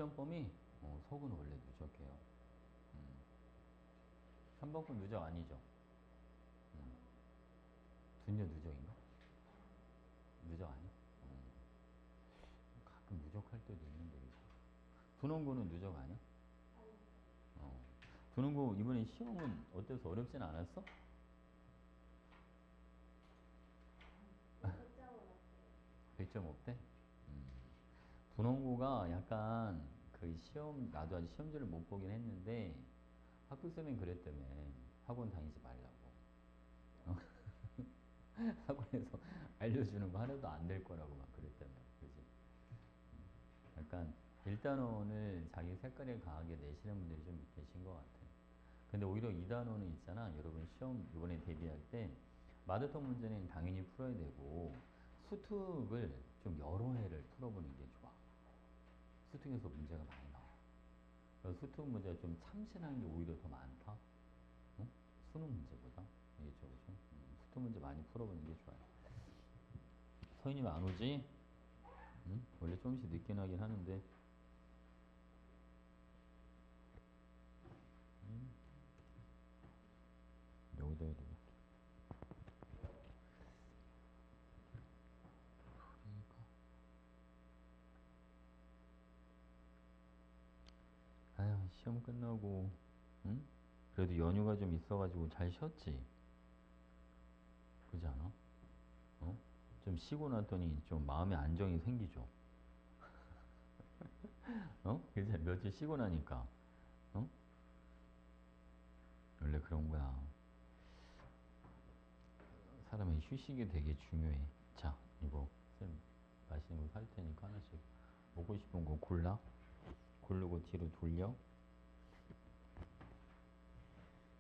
시험범위? 속은 원래 누적해요. 음. 3번권 누적 아니죠? 음. 분녀 누적인가? 누적 아니야? 가끔 누적할 때도 있는데, 그죠? 분원고는 누적 아니야? 어. 분원고 이번에 시험은 어때서 어렵진 않았어? 백 점 없대? 분원고가 약간 그 시험, 나도 아직 시험지를 못 보긴 했는데, 학교쌤은 그랬다며. 학원 다니지 말라고. 어? 학원에서 알려주는 거 하나도 안 될 거라고 막 그랬다며. 그지? 약간 1단원을 자기 색깔에 강하게 내시는 분들이 좀 계신 것 같아요. 근데 오히려 2단원은 있잖아. 여러분 시험 이번에 대비할 때 마더톤 문제는 당연히 풀어야 되고 수특을 좀 여러 해를 풀어보는 게 좋아. 수특에서 문제가 많이 나와. 그래서 수특 문제가 좀 참신한 게 오히려 더 많다. 응? 수능 문제보다. 이게 죠 수특 문제 많이 풀어보는 게 좋아요. 서인이 왜 안 오지? 응? 원래 조금씩 늦긴 하긴 하는데 여기다 해야 되겠다. 아휴, 시험 끝나고, 응? 그래도 연휴가 좀 있어가지고 잘 쉬었지? 그지 않아? 어? 좀 쉬고 났더니 좀 마음의 안정이 생기죠? 어? 그지? 며칠 쉬고 나니까, 어? 원래 그런 거야. 사람의 휴식이 되게 중요해. 자, 이거, 쌤, 맛있는 거 살 테니까 하나씩 먹고 싶은 거 골라. 고르고 뒤로 돌려.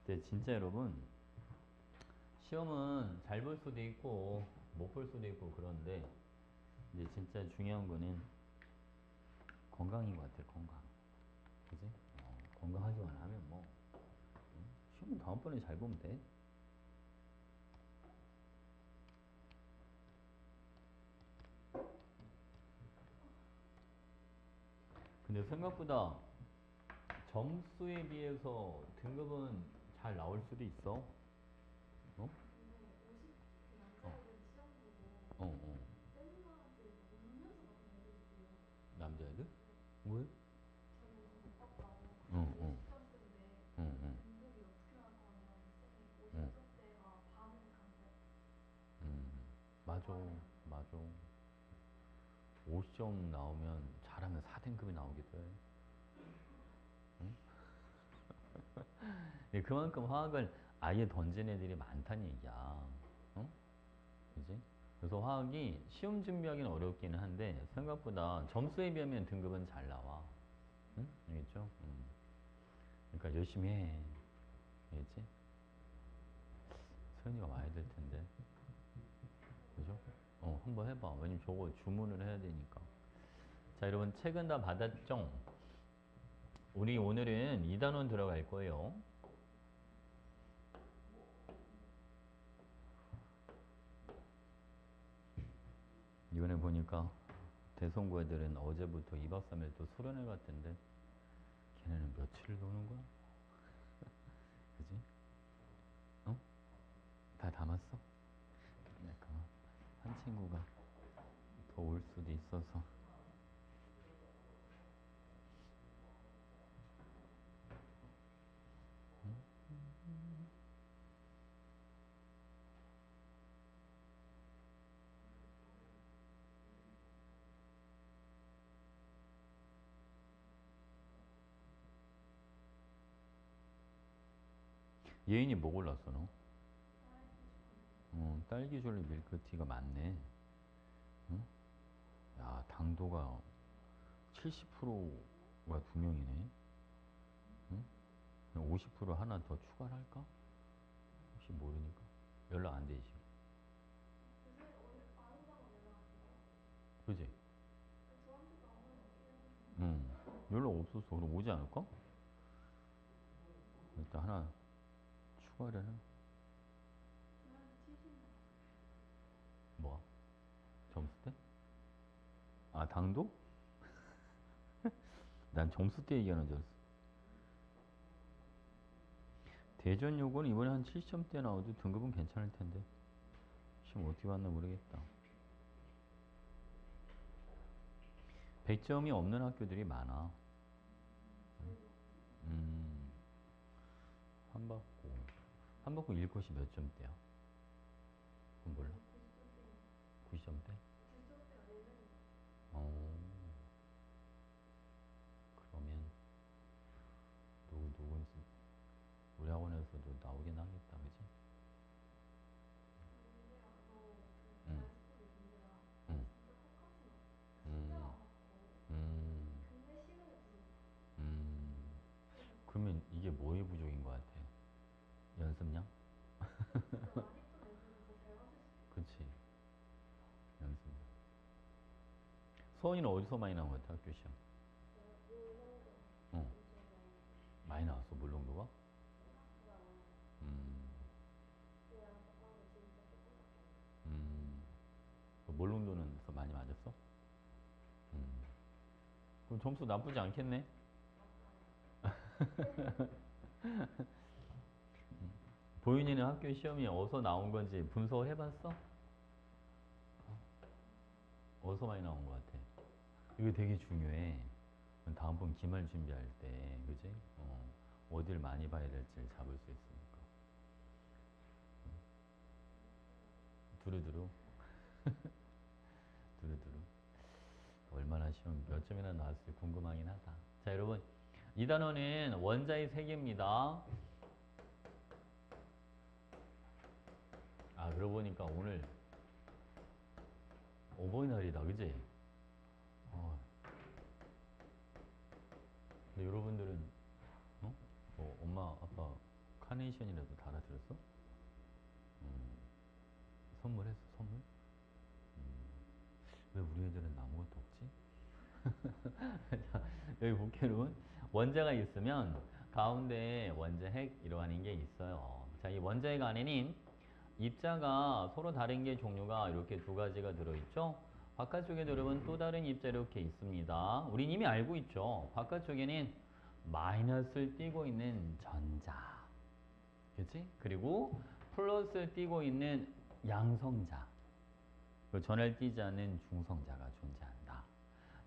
근데 진짜 여러분, 시험은 잘 볼 수도 있고, 못 볼 수도 있고, 그런데, 이제 진짜 중요한 거는 건강인 것 같아, 건강. 그지? 건강하기만 하면 뭐, 시험은 다음번에 잘 보면 돼. 근데 생각보다 점수에 비해서 등급은 잘 나올 수도 있어. 어? 어, 어, 어. 남자애들? 왜? 어, 어, 어, 어. 어. 맞아, 맞아. 50점 나오면 잘하면 4등급이 나오기도 해. 그만큼 화학을 아예 던진 애들이 많다는 얘기야. 어? 그지? 그래서 화학이 시험 준비하기는 어렵기는 한데 생각보다 점수에 비하면 등급은 잘 나와. 응? 알겠죠? 그러니까 열심히 해. 알겠지? 서연이가 와야 될 텐데. 그죠? 한번 해봐. 왜냐면 저거 주문을 해야 되니까. 자, 여러분 책은 다 받았죠? 우리 오늘은 2단원 들어갈 거예요. 이번에 보니까 대성고 애들은 어제부터 2박 3일 또 수련회 같은데 걔네는 며칠을 노는 거야? 그지? 어? 다 담았어? 약간 한 친구가 더 올 수도 있어서 예인이 뭐 골랐어 너? 딸기 졸리 밀크티가 많네. 응? 야 당도가 70%가 두 명이네. 응? 50% 하나 더 추가를 할까? 혹시 모르니까 연락 안 되지. 그지? 응. 연락 없었어. 그럼 오지 않을까? 일단 하나 추가를 해. 뭐야? 점수 때? 아 당도? 난 점수 때 얘기하는 줄 알았어. 대전 요거는 이번에 한 70점대 나오도 등급은 괜찮을 텐데. 지금 어떻게 봤나 모르겠다. 100점이 없는 학교들이 많아. 음, 한박고. 한박고 1코시 몇 점대야? 그건 몰라? 90점대? 어, 그러면 누군지 우리 학원에서도 나오긴 하겠다, 그지? 응, 응, 음, 음, 음. 그러면 이게 뭐의 부족인 것 같아? 연습량? 그치, 연습. 수원이는 어디서 많이 나온 것 같아, 학교 시험? 어, 많이 나왔어, 물렁도가? 음, 음. 그 몰롱도는서 많이 맞았어? 음. 그럼 점수 나쁘지 않겠네? 보윤이는 학교 시험이 어디서 나온 건지 분석을 해봤어? 어디서 많이 나온 것 같아? 이거 되게 중요해. 다음번 기말 준비할 때, 그지? 어딜 많이 봐야 될지를 잡을 수 있으니까. 두루두루, 두루두루. 얼마나 시험 몇 점이나 나왔을지 궁금하긴 하다. 자, 여러분. 이 단어는 원자의 세 개입니다. 아, 그러고 보니까 오늘 어버이날이다, 그지? 어, 근데 여러분들은, 어? 엄마, 아빠 카네이션이라도 달아드렸어? 음, 선물했어, 선물? 왜 우리 애들은 아무것도 없지? 자, 여기 볼게는 원자가 있으면 가운데에 원자핵 이러한 게 있어요. 자, 이 원자핵 안에는 입자가 서로 다른 게 종류가 이렇게 두 가지가 들어있죠. 바깥쪽에도 여러분 또 다른 입자 이렇게 있습니다. 우린 이미 알고 있죠. 바깥쪽에는 마이너스를 띠고 있는 전자, 그치? 그리고 플러스를 띠고 있는 양성자, 그 전하를 띠지 않는 중성자가 존재한다.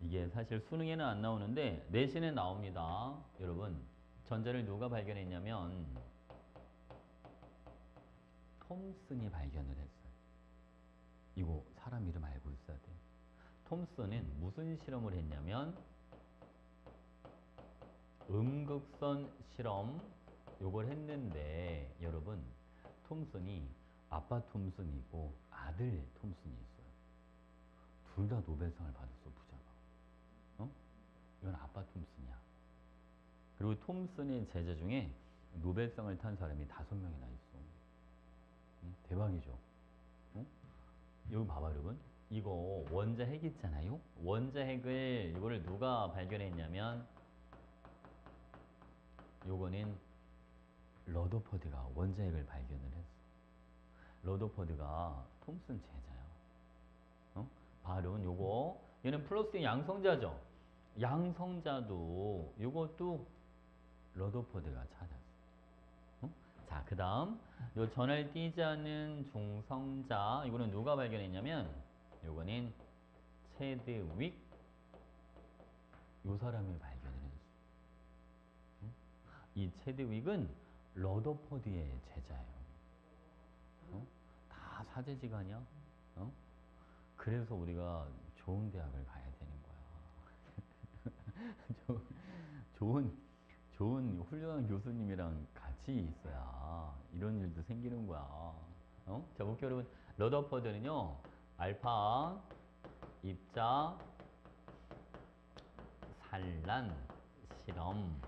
이게 사실 수능에는 안 나오는데 내신에 나옵니다. 여러분, 전자를 누가 발견했냐면 톰슨이 발견을 했어요. 이거 사람 이름 알고 있어야 돼. 톰슨은 무슨 실험을 했냐면 음극선 실험 요걸 했는데 여러분, 톰슨이 아빠 톰슨이고 아들 톰슨이 있어요. 둘 다 노벨상을 받았어, 부자가. 어? 이건 아빠 톰슨이야. 그리고 톰슨의 제자 중에 노벨상을 탄 사람이 5명이나 있어. 응? 대박이죠. 응? 여기 봐봐, 여러분. 이거 원자핵 있잖아요. 원자핵을 이거를 누가 발견했냐면 요거는 러더퍼드가 원자핵을 발견을 했어. 러더퍼드가 톰슨 제자야. 어? 바른 요거 얘는 플러스 양성자죠. 양성자도 요것도 러더퍼드가 찾았어. 어? 자, 그 다음 요 전을 띄지 않는 중성자 이거는 누가 발견했냐면 요거는 체드윅 요 사람이 발견을 했어. 이 체드윅은 러더퍼드의 제자예요. 어? 다 사제지간이야. 어? 그래서 우리가 좋은 대학을 가야 되는 거야. 좋은 좋은 훌륭한 교수님이랑 같이 있어야 이런 일도 생기는 거야. 자, 볼게요, 여러분. 러더퍼드는요, 알파 입자 산란 실험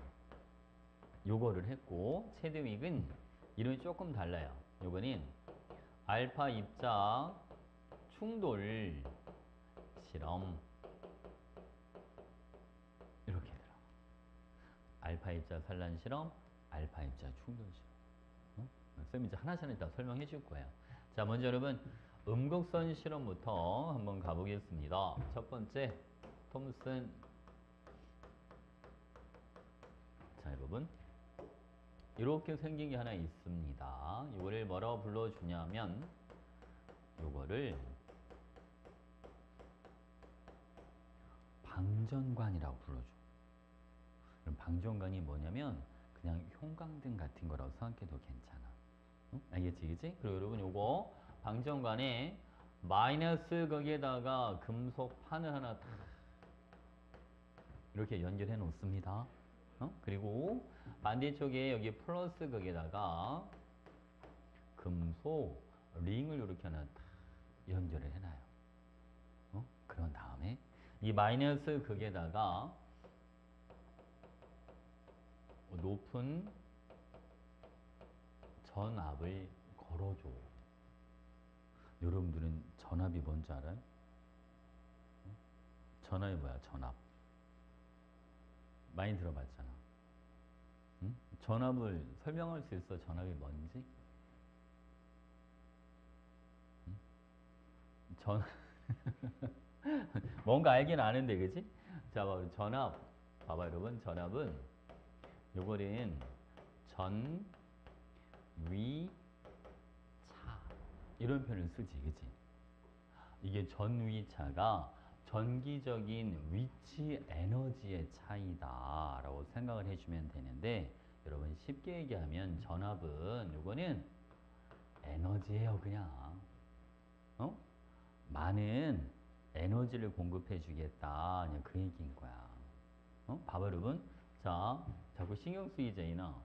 요거를 했고, 체드윅은 이름이 조금 달라요. 요거는 알파 입자 충돌 실험 이렇게 들어. 알파 입자 산란 실험, 알파 입자 충돌 실험. 쌤이 이제 하나씩 일단 설명해 줄 거예요. 자, 먼저 여러분 음극선 실험부터 한번 가보겠습니다. 첫 번째, 톰슨 여러분. 이렇게 생긴 게 하나 있습니다. 이거를 뭐라고 불러주냐면 요거를 방전관이라고 불러줘. 그럼 방전관이 뭐냐면 그냥 형광등 같은 거라고 생각해도 괜찮아. 응? 알겠지, 그치? 그리고 여러분 요거 방전관에 마이너스 거기에다가 금속 판을 하나 딱 이렇게 연결해 놓습니다. 그리고 반대쪽에 여기 플러스 거기에다가 금속 링을 이렇게 하나 딱 연결을 해놔요. 그런 다음에 이 마이너스 극에다가 높은 전압을 걸어줘. 여러분들은 전압이 뭔지 알아요? 전압이 뭐야? 전압. 많이 들어봤잖아. 응? 전압을 설명할 수 있어? 전압이 뭔지? 응? 전 뭔가 알긴 아는데, 그치? 자, 봐봐. 전압. 봐봐, 여러분. 전압은 요거는 전, 위, 차. 이런 표현을 쓰지, 그치? 이게 전위차가 전기적인 위치 에너지의 차이다 라고 생각을 해주면 되는데, 여러분 쉽게 얘기하면 전압은 요거는 에너지예요. 그냥 많은 에너지를 공급해 주겠다, 그냥 그 얘기인 거야. 봐봐 여러분. 자, 자꾸 신경 쓰이잖아.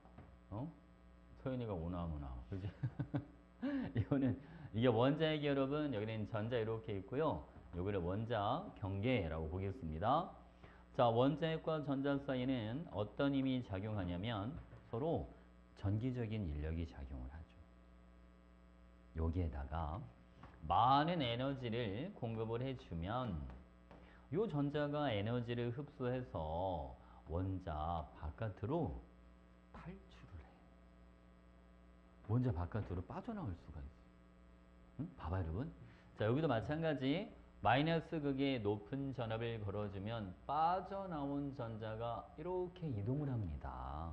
소연이가 오나무나, 그지? 이거는 이게 원자핵이 여러분, 여기는 전자 이렇게 있고요. 여기를 원자 경계라고 보겠습니다. 자, 원자핵과 전자 사이에는 어떤 힘이 작용하냐면 서로 전기적인 인력이 작용을 하죠. 여기에다가 많은 에너지를 공급을 해주면 이 전자가 에너지를 흡수해서 원자 바깥으로 탈출을 해. 원자 바깥으로 빠져나올 수가 있어. 응? 봐봐 여러분. 자, 여기도 마찬가지. 마이너스 극에 높은 전압을 걸어주면 빠져나온 전자가 이렇게 이동을 합니다.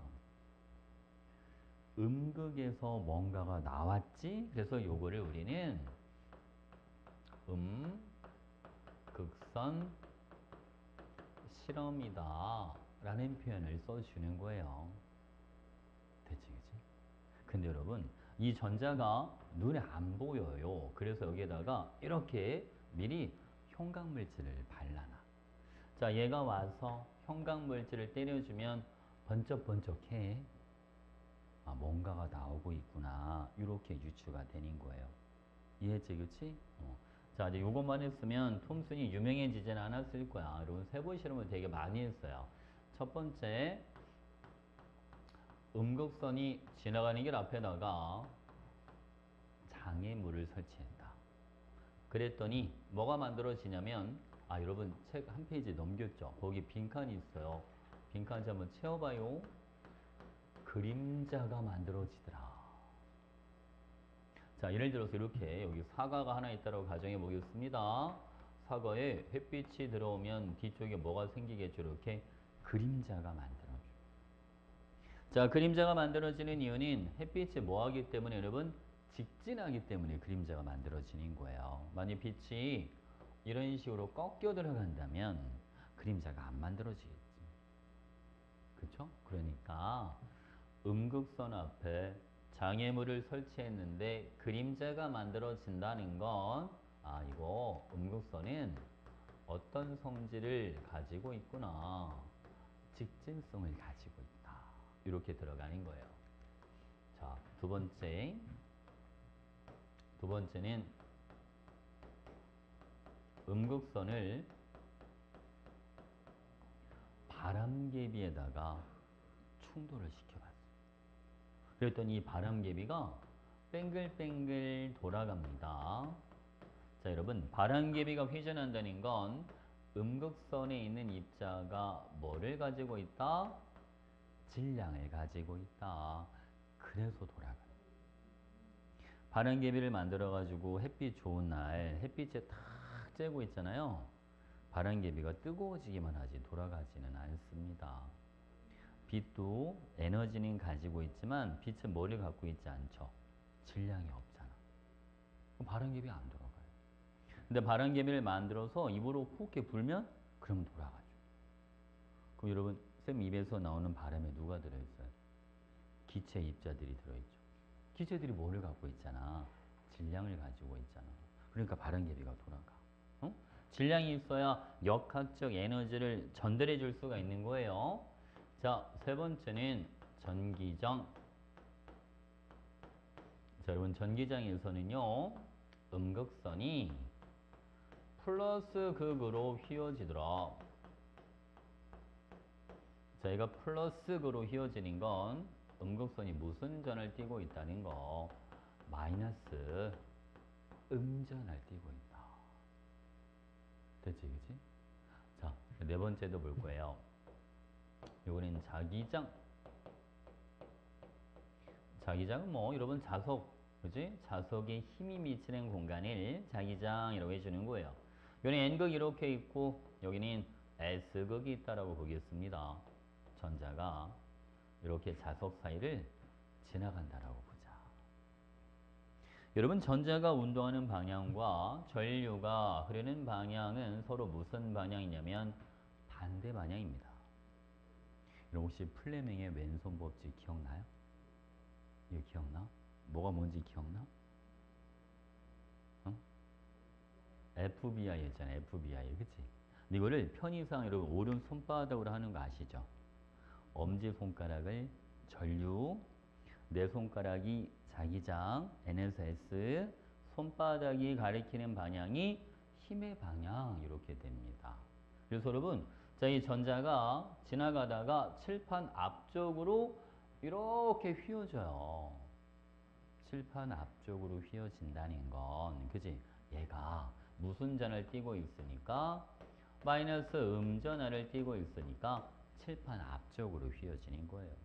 음극에서 뭔가가 나왔지? 그래서 요거를 우리는 극선 실험이다 라는 표현을 써주는 거예요. 됐지, 그치? 근데 여러분, 이 전자가 눈에 안 보여요. 그래서 여기에다가 이렇게 미리 형광물질을 발라놔. 자, 얘가 와서 형광물질을 때려주면 번쩍번쩍해. 아, 뭔가가 나오고 있구나. 이렇게 유추가 되는 거예요. 이해했지, 그치? 자, 이제 요것만 했으면 톰슨이 유명해지진 않았을 거야. 이런 세부 실험을 되게 많이 했어요. 첫 번째, 음극선이 지나가는 길 앞에다가 장애물을 설치했다. 그랬더니 뭐가 만들어지냐면, 아, 여러분 책 한 페이지 넘겼죠? 거기 빈칸이 있어요. 빈칸 한번 채워봐요. 그림자가 만들어지더라. 자, 예를 들어서 이렇게 여기 사과가 하나 있다고 가정해 보겠습니다. 사과에 햇빛이 들어오면 뒤쪽에 뭐가 생기겠죠? 이렇게 그림자가 만들어져요. 자, 그림자가 만들어지는 이유는 햇빛이 뭐하기 때문에 여러분? 직진하기 때문에 그림자가 만들어지는 거예요. 만약 빛이 이런 식으로 꺾여 들어간다면 그림자가 안 만들어지겠지. 그렇죠? 그러니까 음극선 앞에 장애물을 설치했는데 그림자가 만들어진다는 건, 아, 이거 음극선은 어떤 성질을 가지고 있구나. 직진성을 가지고 있다. 이렇게 들어가는 거예요. 자, 두 번째는 음극선을 바람개비에다가 충돌을 시켜봤어요. 그랬더니 이 바람개비가 뱅글뱅글 돌아갑니다. 자, 여러분, 바람개비가 회전한다는 건 음극선에 있는 입자가 뭐를 가지고 있다? 질량을 가지고 있다. 그래서 돌아가요. 바람개비를 만들어가지고 햇빛 좋은 날 햇빛에 탁 쬐고 있잖아요. 바람개비가 뜨거워지기만 하지 돌아가지는 않습니다. 빛도 에너지는 가지고 있지만 빛은 뭐를 갖고 있지 않죠? 질량이 없잖아. 그럼 바람개비 안 돌아가요. 근데 바람개비를 만들어서 입으로 훅 불면 그러면 돌아가죠. 그럼 여러분 쌤 입에서 나오는 바람에 누가 들어있어요? 기체 입자들이 들어있죠. 기체들이 뭐를 갖고 있잖아? 질량을 가지고 있잖아. 그러니까 바람개비가 돌아가. 어? 질량이 있어야 역학적 에너지를 전달해 줄 수가 있는 거예요. 자, 세 번째는 전기장. 자, 여러분 전기장에서는요. 음극선이 플러스 극으로 휘어지더라. 자, 얘가 플러스 극으로 휘어지는 건 음극선이 무슨 전을 띠고 있다는 거? 마이너스 음전을 띠고 있다. 됐지, 그치? 자, 네 번째도 볼 거예요. 요거는 자기장. 자기장은 뭐 여러분 자석, 그지? 자석에 힘이 미치는 공간을 자기장이라고 해주는 거예요. 여기는 N극 이렇게 있고 여기는 S극이 있다라고 보겠습니다. 전자가 이렇게 자석 사이를 지나간다라고 보자. 여러분 전자가 운동하는 방향과 전류가 흐르는 방향은 서로 무슨 방향이냐면 반대 방향입니다. 여러분 혹시 플레밍의 왼손 법칙 기억나요? 이거 기억나? 뭐가 뭔지 기억나? 어? FBI 했잖아. FBI. 그치? 근데 이거를 편의상 여러분 오른 손바닥으로 하는 거 아시죠? 엄지손가락을 전류, 내 손가락이 자기장, N에서 S, 손바닥이 가리키는 방향이 힘의 방향 이렇게 됩니다. 그래서 여러분 자, 이 전자가 지나가다가 칠판 앞쪽으로 이렇게 휘어져요. 칠판 앞쪽으로 휘어진다는 건 그지? 얘가 무슨 전을 띠고 있으니까 마이너스 음전하를 띠고 있으니까 칠판 앞쪽으로 휘어지는 거예요.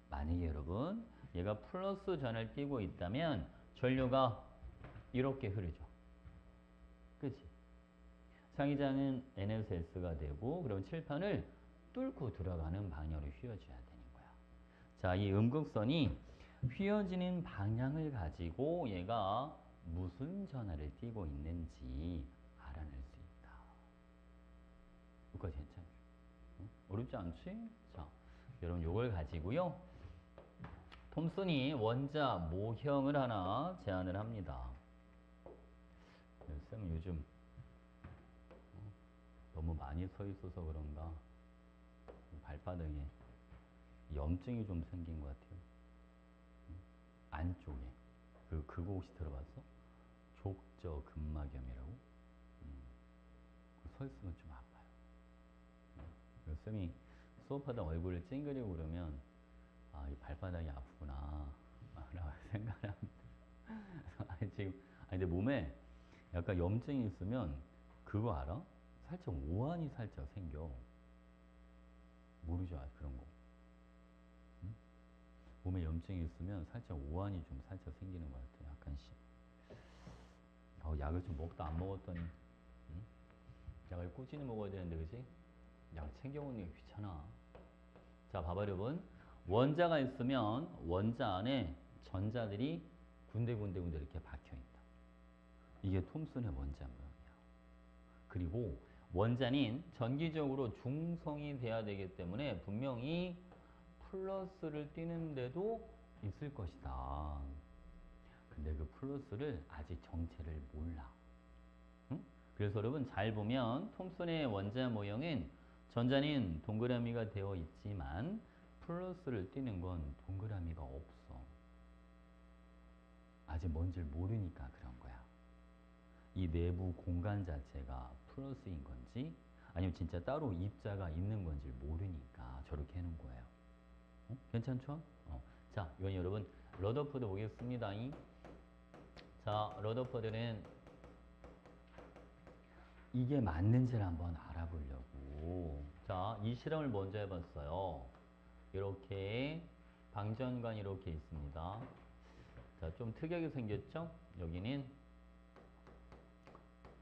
만약에 여러분 얘가 플러스 전을 띠고 있다면 전류가 이렇게 흐르죠. 그치? 상위장은 N에서 S가 되고 그럼 칠판을 뚫고 들어가는 방향으로 휘어져야 되는 거야. 자, 이 음극선이 휘어지는 방향을 가지고 얘가 무슨 전하를 띠고 있는지 알아낼 수 있다. 여기까지 괜찮죠? 응? 어렵지 않지? 자, 여러분 요걸 가지고요. 톰슨이 원자 모형을 하나 제안을 합니다. 쌤은 요즘 너무 많이 서 있어서 그런가 발바닥에 염증이 좀 생긴 것 같아요. 안쪽에. 그거 혹시 들어봤어? 족저근막염이라고? 서 있으면 좀 아파요. 쌤이 수업하다 얼굴을 찡그리고 그러면 아, 이 발바닥이 아프구나 라고 생각을 합니다. 아니 지금 아니 근데 몸에 약간 염증이 있으면 그거 알아? 살짝 오한이 살짝 생겨. 모르죠? 그런 거. 응? 몸에 염증이 있으면 살짝 오한이 좀 살짝 생기는 것 같아요. 약간씩. 약을 좀 먹다 안 먹었더니 응? 약을 꾸준히 먹어야 되는데 그지? 약 챙겨 먹는 게 귀찮아. 자, 봐봐 여러분. 원자가 있으면 원자 안에 전자들이 군데군데 이렇게 박혀 있다. 이게 톰슨의 원자 모양이야. 그리고 원자는 전기적으로 중성이 돼야 되기 때문에 분명히 플러스를 띠는데도 있을 것이다. 근데 그 플러스를 아직 정체를 몰라. 응? 그래서 여러분 잘 보면 톰슨의 원자 모형은 전자는 동그라미가 되어 있지만 플러스를 띠는 건 동그라미가 없어. 아직 뭔지를 모르니까 그런 거야. 이 내부 공간 자체가 플러스인 건지 아니면 진짜 따로 입자가 있는 건지 모르니까 저렇게 해놓은 거예요. 괜찮죠? 자, 이건 여러분 러더포드 보겠습니다. 자, 러더포드는 이게 맞는지를 한번 알아보려고. 자, 이 실험을 먼저 해봤어요. 이렇게 방전관이 이렇게 있습니다. 자, 좀 특이하게 생겼죠? 여기는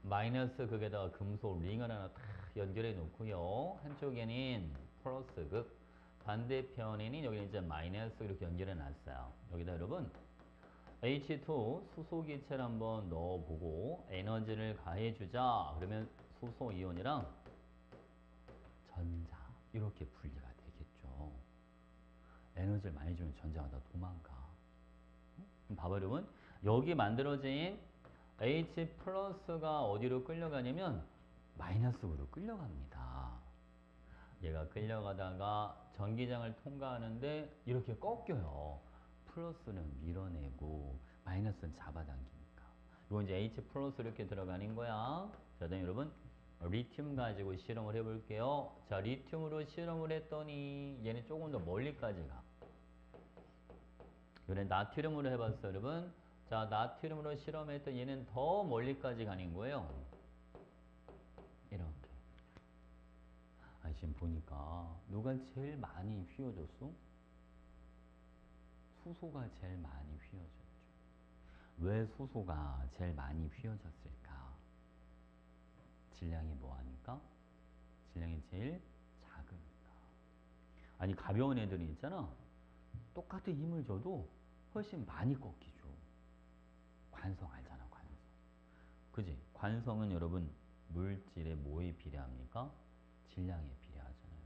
마이너스 극에다가 금속 링을 하나 딱 연결해 놓고요. 한쪽에는 플러스 극, 반대편에는 여기 이제 마이너스 이렇게 연결해 놨어요. 여기다 여러분 H2 수소기체를 한번 넣어보고 에너지를 가해주자. 그러면 수소 이온이랑 전자 이렇게 분리가 되겠죠. 에너지를 많이 주면 전자가 다 도망가. 그럼 봐봐 여러분. 여기 만들어진 H 플러스가 어디로 끌려가냐면 마이너스로 끌려갑니다. 얘가 끌려가다가 전기장을 통과하는데 이렇게 꺾여요. 플러스는 밀어내고 마이너스는 잡아당기니까. 이건 이제 H 플러스 이렇게 들어가는 거야. 자, 다음 여러분 리튬 가지고 실험을 해볼게요. 자, 리튬으로 실험을 했더니 얘는 조금 더 멀리까지 가. 이번엔 나트륨으로 해봤어요, 여러분. 자, 나트륨으로 실험했더니 얘는 더 멀리까지 가는 거예요. 이렇게. 아, 지금 보니까 누가 제일 많이 휘어졌어? 수소가 제일 많이 휘어졌죠. 왜 수소가 제일 많이 휘어졌을까? 질량이 뭐하니까? 질량이 제일 작으니까. 아니 가벼운 애들이 있잖아. 똑같은 힘을 줘도 훨씬 많이 꺾이죠. 관성 알잖아, 관성. 그지? 관성은 여러분 물질의 뭐에 비례합니까? 질량에 비례하잖아요.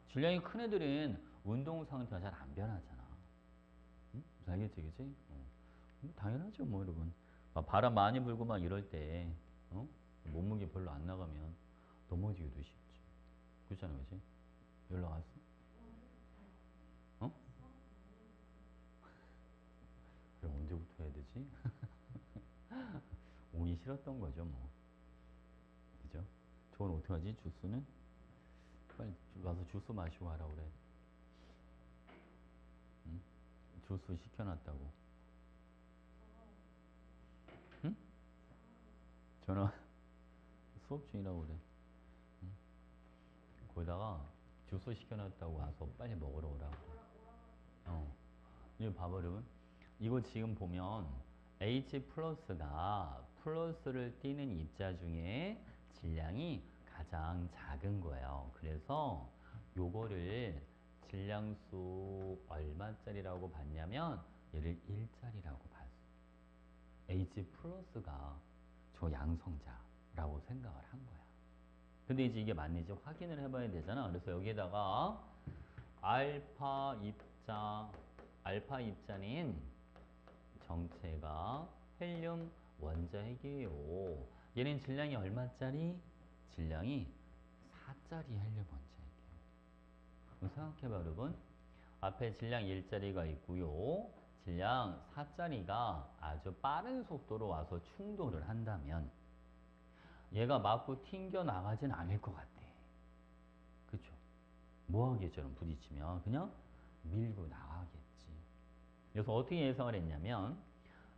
질량이 큰 애들은 운동 상태가 잘 안 변하잖아. 응? 알겠지, 그지? 당연하죠, 뭐 여러분. 막 바람 많이 불고 막 이럴 때, 몸무게 별로 안 나가면 넘어지기도 쉽지. 그렇잖아, 그지? 연락 왔어? 어? 그럼 언제부터 해야 되지? 오기 싫었던 거죠, 뭐. 그죠? 저건 어떡하지? 주스는? 빨리 와서 주스 마시고 하라 그래. 응? 주스 시켜놨다고. 응? 전화 수업 중이라고 그래. 응? 거기다가 주스 시켜놨다고 와서 빨리 먹으러 오라고 그래. 이거 봐봐, 여러분. 이거 지금 보면 H 플러스가 플러스를 띠는 입자 중에 질량이 가장 작은 거예요. 그래서 요거를 질량수 얼마짜리라고 봤냐면 얘를 1짜리라고 봤어. H 플러스가 저 양성자라고 생각을 한 거야. 근데 이제 이게 맞는지 확인을 해봐야 되잖아. 그래서 여기에다가 알파 입자는 정체가 헬륨 원자핵이에요. 얘는 질량이 얼마짜리? 질량이 4짜리 헬륨 원자핵이에요. 그럼 생각해봐 여러분. 앞에 질량 1짜리가 있고요. 질량 4짜리가 아주 빠른 속도로 와서 충돌을 한다면 얘가 맞고 튕겨 나가진 않을 것 같아. 그쵸? 뭐하기처럼 부딪히면 그냥 밀고 나가겠지. 그래서 어떻게 예상을 했냐면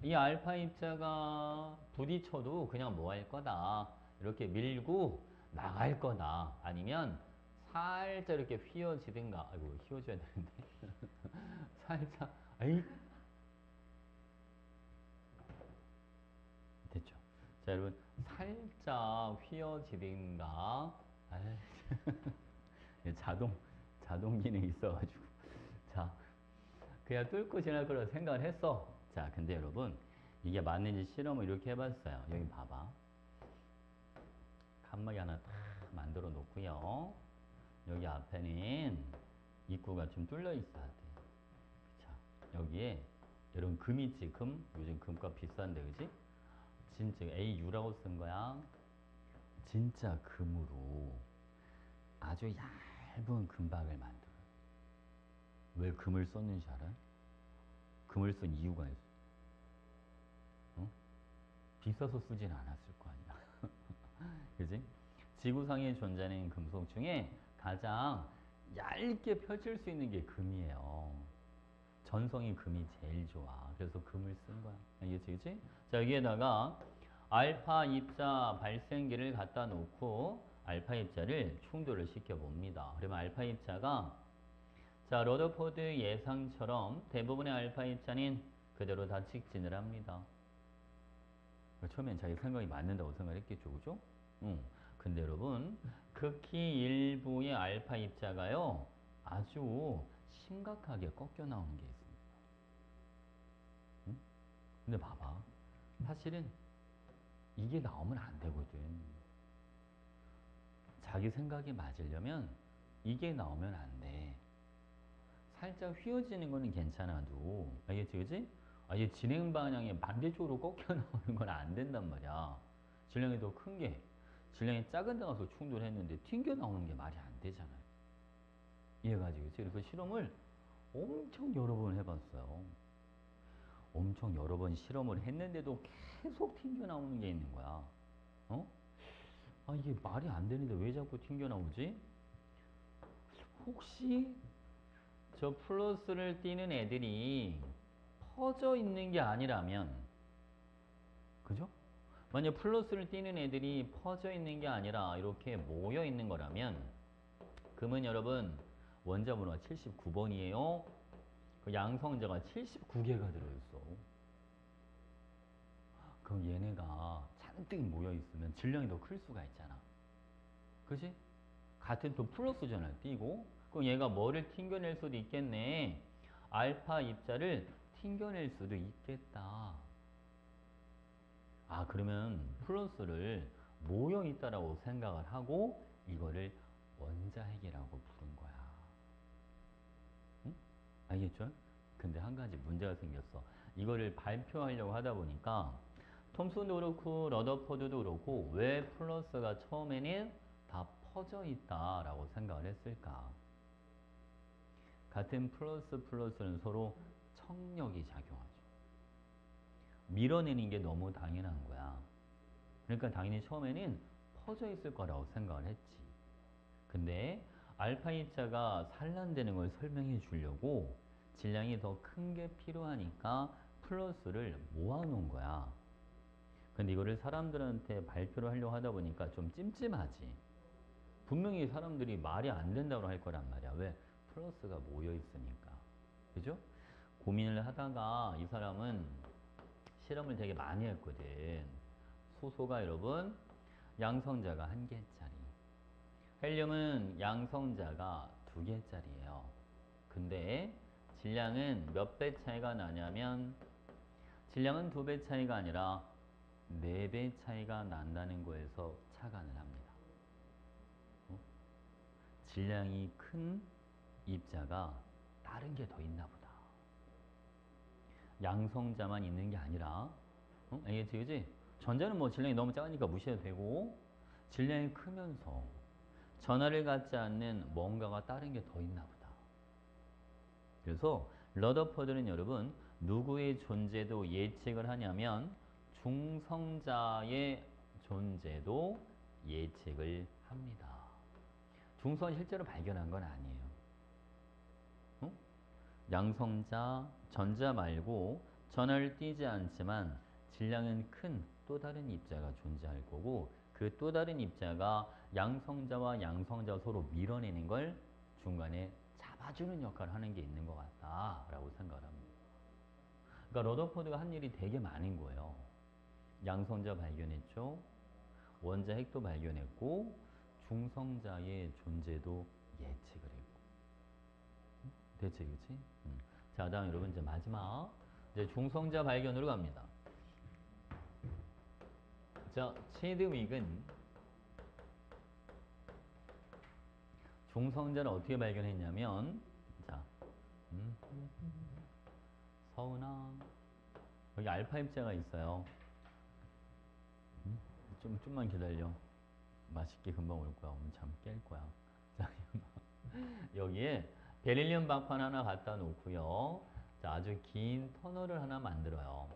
이 알파 입자가 부딪혀도 그냥 뭐 할 거다. 이렇게 밀고 나갈 거다. 아니면 살짝 이렇게 휘어지든가. 아이고 휘어져야 되는데. 살짝 아이 됐죠. 자 여러분 살짝 휘어지든가. 자동 기능이 있어가지고 자 그냥 뚫고 지날 거라고 생각을 했어. 자 근데 여러분 이게 맞는지 실험을 이렇게 해봤어요. 여기 봐봐. 칸막이 하나 딱 만들어 놓고요. 여기 앞에는 입구가 좀 뚫려 있어야 돼. 자 여기에 여러분 금 있지, 금? 요즘 금값 비싼데 그지? 진짜 AU라고 쓴 거야. 진짜 금으로 아주 얇은 금박을 만들어요. 왜 금을 썼는지 알아? 금을 쓴 이유가 있어. 비싸서 쓰진 않았을 거 아니야. 그지? 지구상에 존재하는 금속 중에 가장 얇게 펼칠 수 있는 게 금이에요. 전성이 금이 제일 좋아. 그래서 금을 쓴 거야. 알겠지? 그치? 자, 여기에다가 알파 입자 발생기를 갖다 놓고 알파 입자를 충돌을 시켜봅니다. 그러면 알파 입자가 자, 러더포드 예상처럼 대부분의 알파 입자는 그대로 다 직진을 합니다. 처음엔 자기 생각이 맞는다고 생각했겠죠, 그죠? 근데 여러분, 극히 일부의 알파 입자가요, 아주 심각하게 꺾여 나오는 게 있습니다. 응? 근데 봐봐. 사실은 이게 나오면 안 되거든. 자기 생각이 맞으려면 이게 나오면 안 돼. 살짝 휘어지는 거는 괜찮아도, 알겠지, 그지? 이게 진행 방향에 반대쪽으로 꺾여 나오는 건 안 된단 말이야. 질량이 더 큰 게, 질량이 작은 데 가서 충돌했는데 튕겨 나오는 게 말이 안 되잖아요. 이해가지, 그치? 그래서 실험을 엄청 여러 번 해봤어요. 엄청 여러 번 실험을 했는데도 계속 튕겨 나오는 게 있는 거야. 어? 이게 말이 안 되는데 왜 자꾸 튕겨 나오지? 혹시 저 플러스를 띄는 애들이 퍼져 있는 게 아니라면, 그죠? 만약 플러스를 띄는 애들이 퍼져 있는 게 아니라 이렇게 모여 있는 거라면, 그러면 여러분 원자 번호가 79번이에요. 그 양성자가 79개가 들어있어. 그럼 얘네가 잔뜩 모여 있으면 질량이 더 클 수가 있잖아. 그지? 같은 또 플러스 전을 띄고, 그럼 얘가 뭐를 튕겨낼 수도 있겠네. 알파 입자를 튕겨낼 수도 있겠다. 그러면 플러스를 모여 있다라고 생각을 하고 이거를 원자핵이라고 부른 거야. 응? 알겠죠? 근데 한 가지 문제가 생겼어. 이거를 발표하려고 하다 보니까 톰슨도 그렇고 러더포드도 그렇고 왜 플러스가 처음에는 다 퍼져 있다라고 생각을 했을까? 같은 플러스는 서로 청력이 작용하죠. 밀어내는 게 너무 당연한 거야. 그러니까 당연히 처음에는 퍼져 있을 거라고 생각을 했지. 근데 알파 입자가 산란되는 걸 설명해 주려고 질량이 더 큰 게 필요하니까 플러스를 모아놓은 거야. 근데 이거를 사람들한테 발표를 하려고 하다 보니까 좀 찜찜하지. 분명히 사람들이 말이 안 된다고 할 거란 말이야. 왜? 플러스가 모여 있으니까. 그죠? 고민을 하다가 이 사람은 실험을 되게 많이 했거든. 수소가 여러분 양성자가 1개짜리, 헬륨은 양성자가 2개짜리예요. 근데 질량은 몇 배 차이가 나냐면 질량은 2배 차이가 아니라 4배 차이가 난다는 거에서 착안을 합니다. 질량이 큰 입자가 다른 게 더 있나 보다. 양성자만 있는 게 아니라, 알겠지, 그지? 전자는 뭐 질량이 너무 작으니까 무시해도 되고, 질량이 크면서 전하를 갖지 않는 뭔가가 다른 게 더 있나 보다. 그래서 러더퍼드는 여러분 누구의 존재도 예측을 하냐면 중성자의 존재도 예측을 합니다. 중성을 실제로 발견한 건 아니에요. 어? 양성자, 전자 말고 전하를 띄지 않지만 질량은 큰 또 다른 입자가 존재할 거고, 그 또 다른 입자가 양성자와 양성자 서로 밀어내는 걸 중간에 잡아주는 역할을 하는 게 있는 것 같다라고 생각을 합니다. 그러니까 러더포드가 한 일이 되게 많은 거예요. 양성자 발견했죠. 원자 핵도 발견했고 중성자의 존재도 예측을 했고. 대체 그치? 자, 다음 여러분 이제 마지막 이제 중성자 발견으로 갑니다. 자, 체드윅은 중성자를 어떻게 발견했냐면, 자, 서은아, 여기 알파 입자가 있어요. 좀만 기다려. 맛있게 금방 올 거야. 오늘 잠 깰 거야. 자, 여기에 베릴리움 박판 하나 갖다 놓고요. 자, 아주 긴 터널을 하나 만들어요.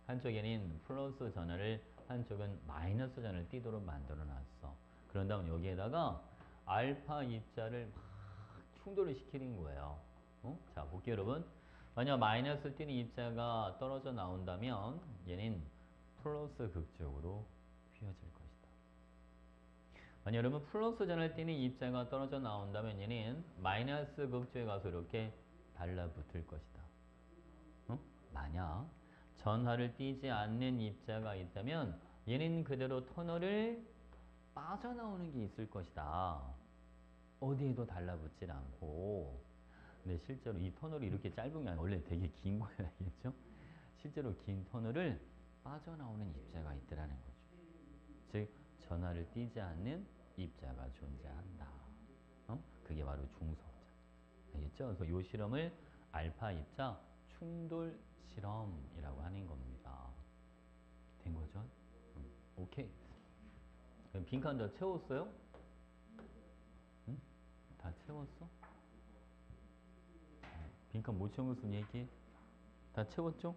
한쪽에는 플러스 전하를, 한쪽은 마이너스 전하를 띄도록 만들어 놨어. 그런 다음 여기에다가 알파 입자를 막 충돌을 시키는 거예요. 자, 볼게요, 여러분. 만약 마이너스 띄는 입자가 떨어져 나온다면 얘는 플러스 극적으로 휘어질 것이다. 만약 여러분 플러스 전을 띄는 입자가 떨어져 나온다면 얘는 마이너스 극쪽에 가서 이렇게 달라붙을 것이다. 만약 전하를 띄지 않는 입자가 있다면 얘는 그대로 터널을 빠져나오는 게 있을 것이다. 어디에도 달라붙질 않고, 근데 실제로 이 터널이 이렇게 짧은 게 아니라 원래 되게 긴 거예요, 알겠죠? 실제로 긴 터널을 빠져나오는 입자가 있더라는 거죠. 즉, 전하를 띠지 않는 입자가 존재한다. 그게 바로 중소자. 알겠죠? 그래서 이 실험을 알파 입자 충돌 실험이라고 하는 겁니다. 된 거죠? 오케이. 그럼 빈칸 다 채웠어요? 응? 다 채웠어? 빈칸 못 채운 것은 얘기해. 다 채웠죠?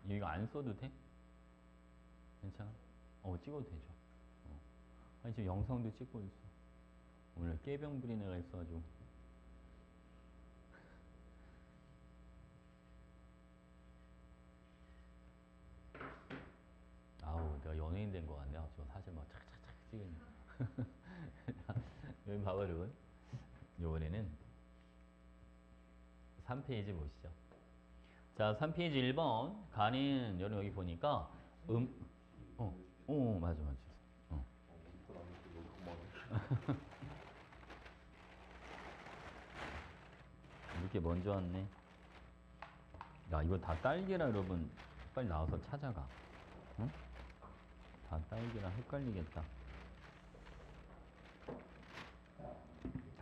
이거 안 써도 돼? 괜찮아? 찍어도 되죠. 아니, 지금 영상도 찍고 있어. 오늘 깨병 부린 애가 있어가지고. 아우, 내가 연예인 된 거 같네. 저 사실 막 착착착 찍으니까. 여기 봐봐, 여러분. 요번에는 3페이지 보시죠. 자, 3페이지 1번. 가는, 여러분 여기 보니까, 맞아, 맞아. 어. 이렇게 먼저 왔네. 야, 이거 다 딸기라, 여러분. 빨리 나와서 찾아가. 응? 다 딸기라 헷갈리겠다.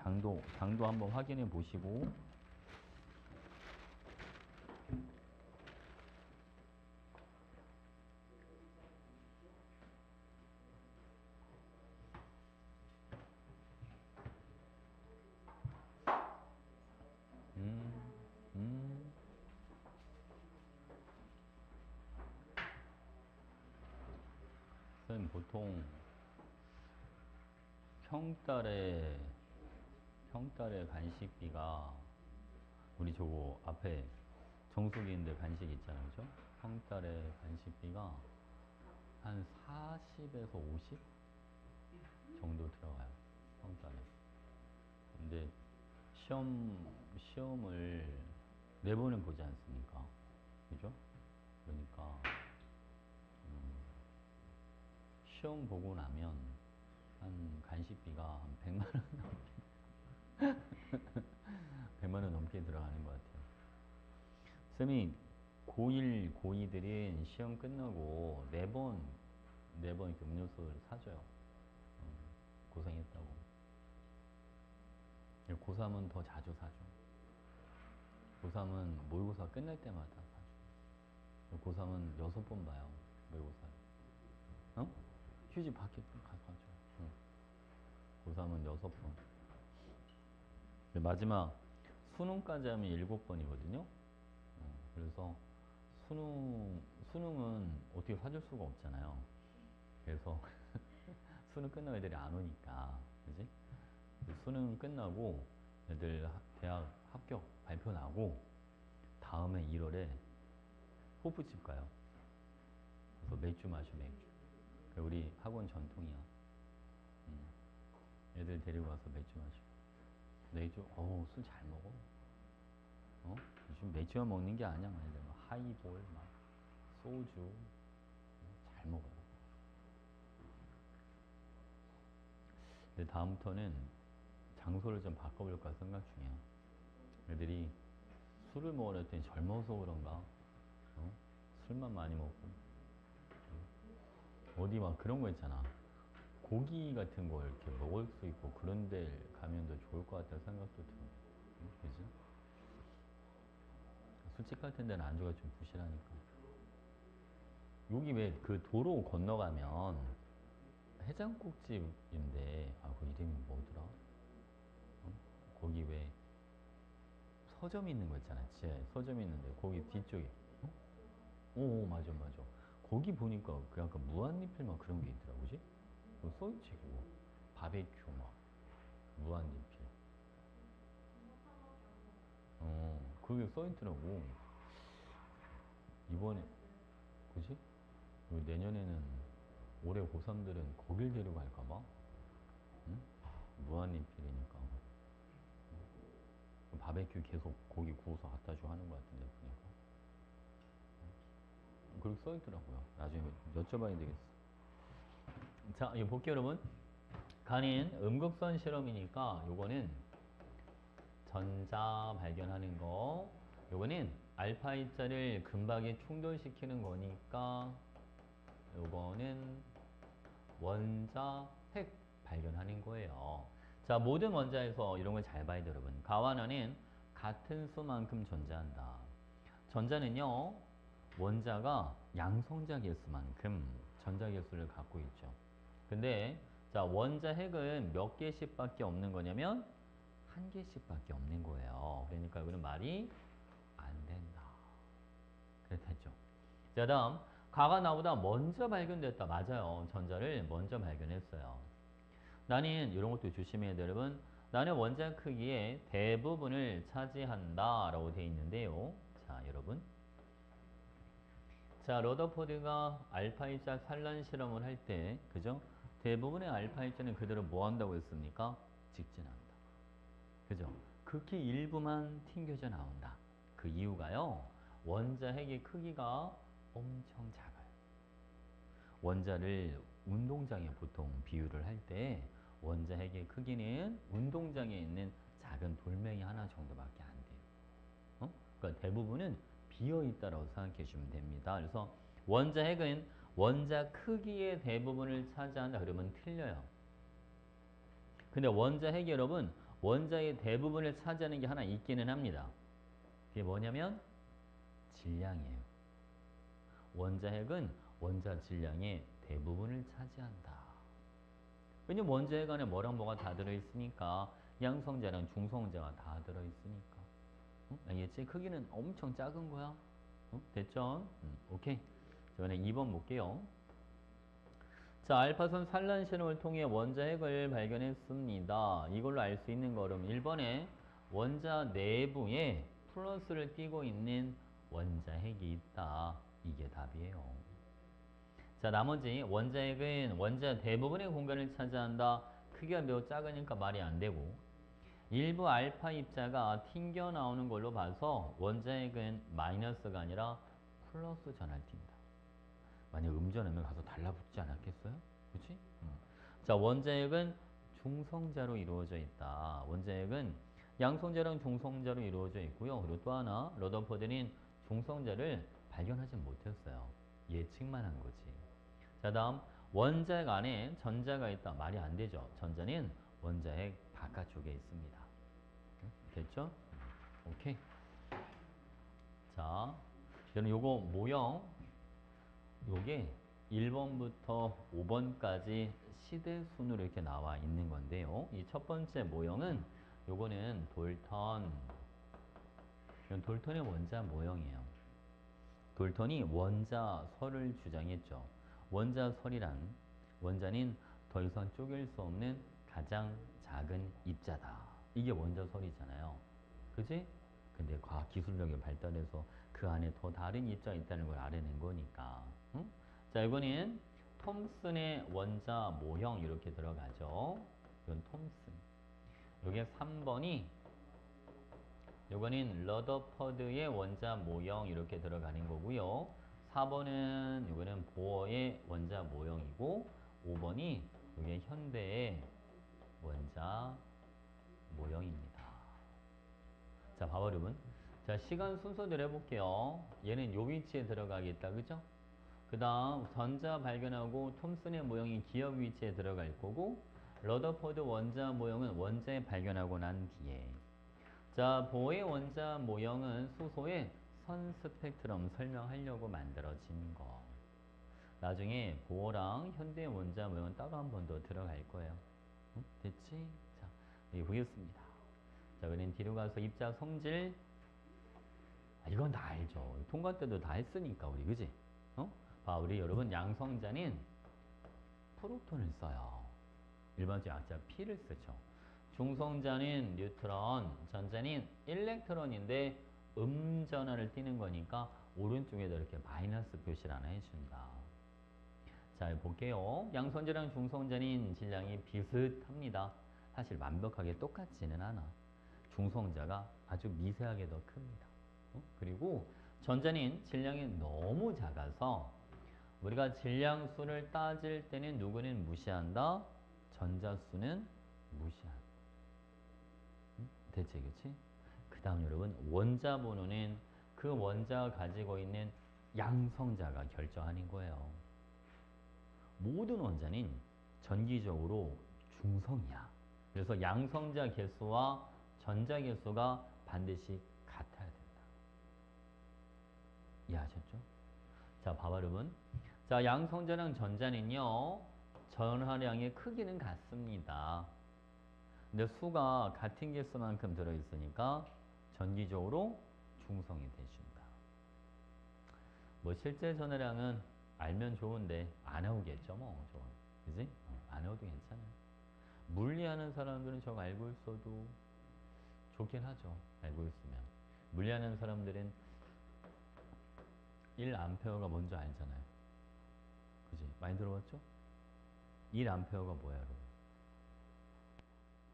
당도 한번 확인해 보시고. 음, 음. 선생님, 보통 평달에 간식비가, 우리 저거 앞에 정수기인데 간식 있잖아요. 그죠? 평달에 간식비가 한 40에서 50 정도 들어가요. 평달에. 근데 시험을 4번은 보지 않습니까? 그죠? 그러니까, 시험 보고 나면 한 간식비가 한 100만 원, 100만 원 넘게 들어가는 것 같아요. 쌤이 고1, 고2들은 시험 끝나고 4번 이렇게 음료수를 사줘요. 고생했다고. 고3은 더 자주 사줘. 고3은 모의고사 끝날 때마다 사줘. 고3은 6번 봐요. 모의고사를. 휴지 밖에 가져줘. 고3은 6번. 마지막 수능까지 하면 7번이거든요. 그래서 수능은 어떻게 사줄 수가 없잖아요. 그래서 수능 끝나고 애들이 안 오니까, 그지? 수능 끝나고 애들 대학 합격 발표 나고 다음에 1월에 호프집 가요. 그래서 맥주 마셔, 맥주. 우리 학원 전통이야. 애들 데리고 와서 맥주 마셔. 맥주, 술 잘 먹어. 요즘 맥주만 먹는 게 아니야. 많이들 막 하이볼, 막 소주 잘 먹어요. 근데 다음부터는 장소를 좀 바꿔볼까 생각 중이야. 애들이 술을 먹으려 했더니 젊어서 그런가? 술만 많이 먹고. 어디 막 그런 거 있잖아. 고기 같은 거 이렇게 먹을 수 있고 그런 데 가면 더 좋을 것 같다는 생각도 들어. 그지? 술집 같은 데는 안주가 좀 부실하니까. 여기 왜 그 도로 건너가면 해장국집인데, 그 이름이 뭐더라? 거기 왜 서점 있는 거 있잖아. 지하에 서점 있는데 거기 뒤쪽에. 오, 맞아, 맞아. 거기 보니까 그 약간 무한리필 막 그런 게 있더라고, 그지? 그거 써있지, 그거. 바베큐 막 무한리필. 그게 써있더라고. 이번에, 그지? 그리고 내년에는 올해 고3들은 거길 데려갈까봐? 응? 무한리필이니까. 바베큐 계속 고기 구워서 갖다 줘 하는 것 같은데, 보니까. 그렇게 써있더라고요. 나중에 여쭤봐야 되겠어. 자, 이거 볼게요, 여러분. 간인 음극선 실험이니까 요거는 전자 발견하는 거. 요거는 알파 입자를 금박에 충돌시키는 거니까 요거는 원자 핵 발견하는 거예요. 자, 모든 원자에서 이런 걸 잘 봐야 돼요, 여러분. 가와나는 같은 수만큼 존재한다. 전자는요, 원자가 양성자 개수만큼 전자 개수를 갖고 있죠. 근데 자, 원자 핵은 몇 개씩밖에 없는 거냐면 한 개씩밖에 없는 거예요. 그러니까 이거는 말이 안 된다. 그랬죠. 자, 다음 가가 나보다 먼저 발견됐다. 맞아요. 전자를 먼저 발견했어요. 나는 이런 것도 조심해야 돼요, 여러분. 나는 원자 크기의 대부분을 차지한다 라고 되어 있는데요. 자, 여러분. 자, 러더포드가 알파 입자 산란 실험을 할 때, 그죠? 대부분의 알파 입자는 그대로 뭐 한다고 했습니까? 직진한다. 그죠? 극히 일부만 튕겨져 나온다. 그 이유가요, 원자 핵의 크기가 엄청 작아요. 원자를 운동장에 보통 비유를 할 때 원자 핵의 크기는 운동장에 있는 작은 돌멩이 하나 정도밖에 안 돼요. 그러니까 대부분은 비어 있다라고 생각해 주시면 됩니다. 그래서 원자 핵은 원자 크기의 대부분을 차지한다 그러면 틀려요. 근데 원자 핵이 여러분 원자의 대부분을 차지하는 게 하나 있기는 합니다. 그게 뭐냐면 질량이에요. 원자 핵은 원자 질량의 대부분을 차지한다. 왜냐면 원자 핵 안에 뭐랑 뭐가 다 들어있으니까 양성자랑 중성자가 다 들어있으니까. 알겠지? 크기는 엄청 작은 거야. 됐죠? 오케이. 자, 그럼 2번 볼게요. 자, 알파선 산란 실험을 통해 원자 핵을 발견했습니다. 이걸로 알 수 있는 거는 1번에 원자 내부에 플러스를 띄고 있는 원자 핵이 있다. 이게 답이에요. 자, 나머지 원자 핵은 원자 대부분의 공간을 차지한다. 크기가 매우 작으니까 말이 안 되고 일부 알파 입자가 튕겨 나오는 걸로 봐서 원자 핵은 마이너스가 아니라 플러스 전하를 띈다. 만약 음전하면 가서 달라붙지 않았겠어요? 그치? 자, 원자핵은 중성자로 이루어져 있다. 원자핵은 양성자랑 중성자로 이루어져 있고요. 그리고 또 하나, 러더포드는 중성자를 발견하지 못했어요. 예측만 한 거지. 자, 다음 원자핵 안에 전자가 있다. 말이 안 되죠. 전자는 원자핵 바깥쪽에 있습니다. 됐죠? 오케이. 자, 저는 요거 모형 요게 1번부터 5번까지 시대 순으로 이렇게 나와 있는 건데요. 이 첫 번째 모형은 요거는 돌턴. 이건 돌턴의 원자 모형이에요. 돌턴이 원자설을 주장했죠. 원자설이란 원자는 더 이상 쪼갤 수 없는 가장 작은 입자다. 이게 원자설이잖아요. 그지? 근데 과학 기술력이 발달해서 그 안에 더 다른 입자가 있다는 걸 알아낸 거니까. 응? 자, 이거는 톰슨의 원자 모형 이렇게 들어가죠. 이건 톰슨. 요게 3번이 요거는 러더퍼드의 원자 모형 이렇게 들어가는 거고요. 4번은 요거는 보어의 원자 모형이고 5번이 요게 현대의 원자 모형입니다. 자, 봐봐 여러분. 자, 시간 순서대로 해볼게요. 얘는 요 위치에 들어가겠다. 그죠? 그 다음 전자 발견하고 톰슨의 모형이 기억 위치에 들어갈 거고 러더퍼드 원자 모형은 원자에 발견하고 난 뒤에. 자, 보의 원자 모형은 수소의 선 스펙트럼 설명하려고 만들어진 거. 나중에 보어랑 현대 원자 모형은 따로 한 번 더 들어갈 거예요. 응? 됐지? 자, 여기 보겠습니다. 자, 그럼 뒤로 가서 입자 성질. 이건 다 알죠. 통과 때도 다 했으니까 우리 그지? 봐, 우리 여러분 양성자는 프로톤을 써요. 일반적인 약자 P를 쓰죠. 중성자는 뉴트론, 전자는 일렉트론인데 음전하를 띄는 거니까 오른쪽에다 이렇게 마이너스 표시를 하나 해준다. 자, 볼게요. 양성자랑 중성자는 질량이 비슷합니다. 사실 완벽하게 똑같지는 않아. 중성자가 아주 미세하게 더 큽니다. 그리고 전자는 질량이 너무 작아서 우리가 질량수를 따질 때는 누구는 무시한다? 전자수는 무시한다. 대체 그치? 그 다음 여러분 원자 번호는 그 원자가 가지고 있는 양성자가 결정하는 거예요. 모든 원자는 전기적으로 중성이야. 그래서 양성자 개수와 전자 개수가 반드시 같아야 된다. 이해하셨죠? 자, 봐봐 여러분. 자, 양성자랑 전자는요. 전하량의 크기는 같습니다. 근데 수가 같은 개수만큼 들어있으니까 전기적으로 중성이 되준다. 뭐 실제 전하량은 알면 좋은데 안 외우겠죠 뭐. 그지? 안 외워도 괜찮아요. 물리하는 사람들은 저거 알고 있어도 좋긴 하죠. 알고 있으면. 물리하는 사람들은 1A가 뭔지 알잖아요. 그지? 많이 들어봤죠? 1A가 뭐야 여러분?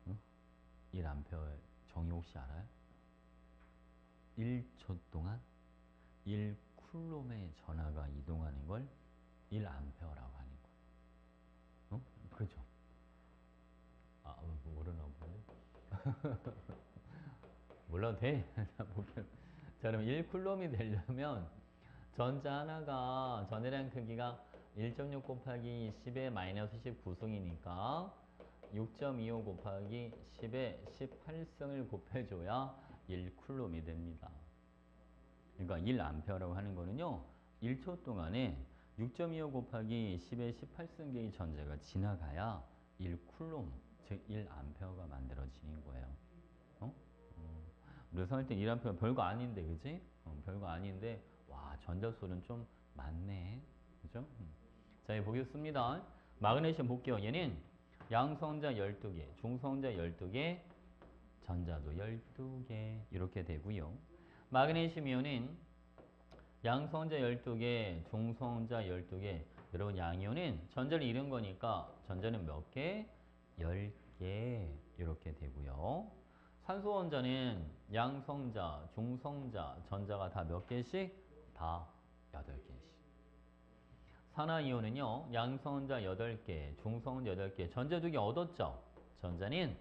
응? 1A의 정의 혹시 알아요? 1초 동안 1쿨롬의 전하가 이동하는 걸 1A라고 하는 거예요. 어? 그죠? 아, 모르나 보네. 몰라도 돼. 자, 그럼 1쿨롬이 되려면 전자 하나가 전해량 크기가 1.6 곱하기 10의 마이너스 19승이니까 6.25 곱하기 10의 18승을 곱해줘야 1쿨롬이 됩니다. 그러니까 1A라고 하는 거는요. 1초 동안에 6.25 곱하기 10의 18승계의 전자가 지나가야 1쿨롬, 즉 1A가 만들어지는 거예요. 어? 그래서 할 때 1A 별거 아닌데, 그지? 별거 아닌데, 와, 전자수는 좀 많네. 그죠? 자, 보겠습니다. 마그네슘 볼게요. 얘는 양성자 12개, 중성자 12개, 전자도 12개 이렇게 되고요. 마그네슘 이온은 양성자 12개, 중성자 12개. 여러분 양이온은 전자를 잃은 거니까 전자는 몇 개? 10개 이렇게 되고요. 산소 원자는 양성자, 중성자, 전자가 다 몇 개씩? 다 8개씩. 산화이온은요. 양성자 8개, 중성자 8개, 전자 2개 얻었죠? 전자는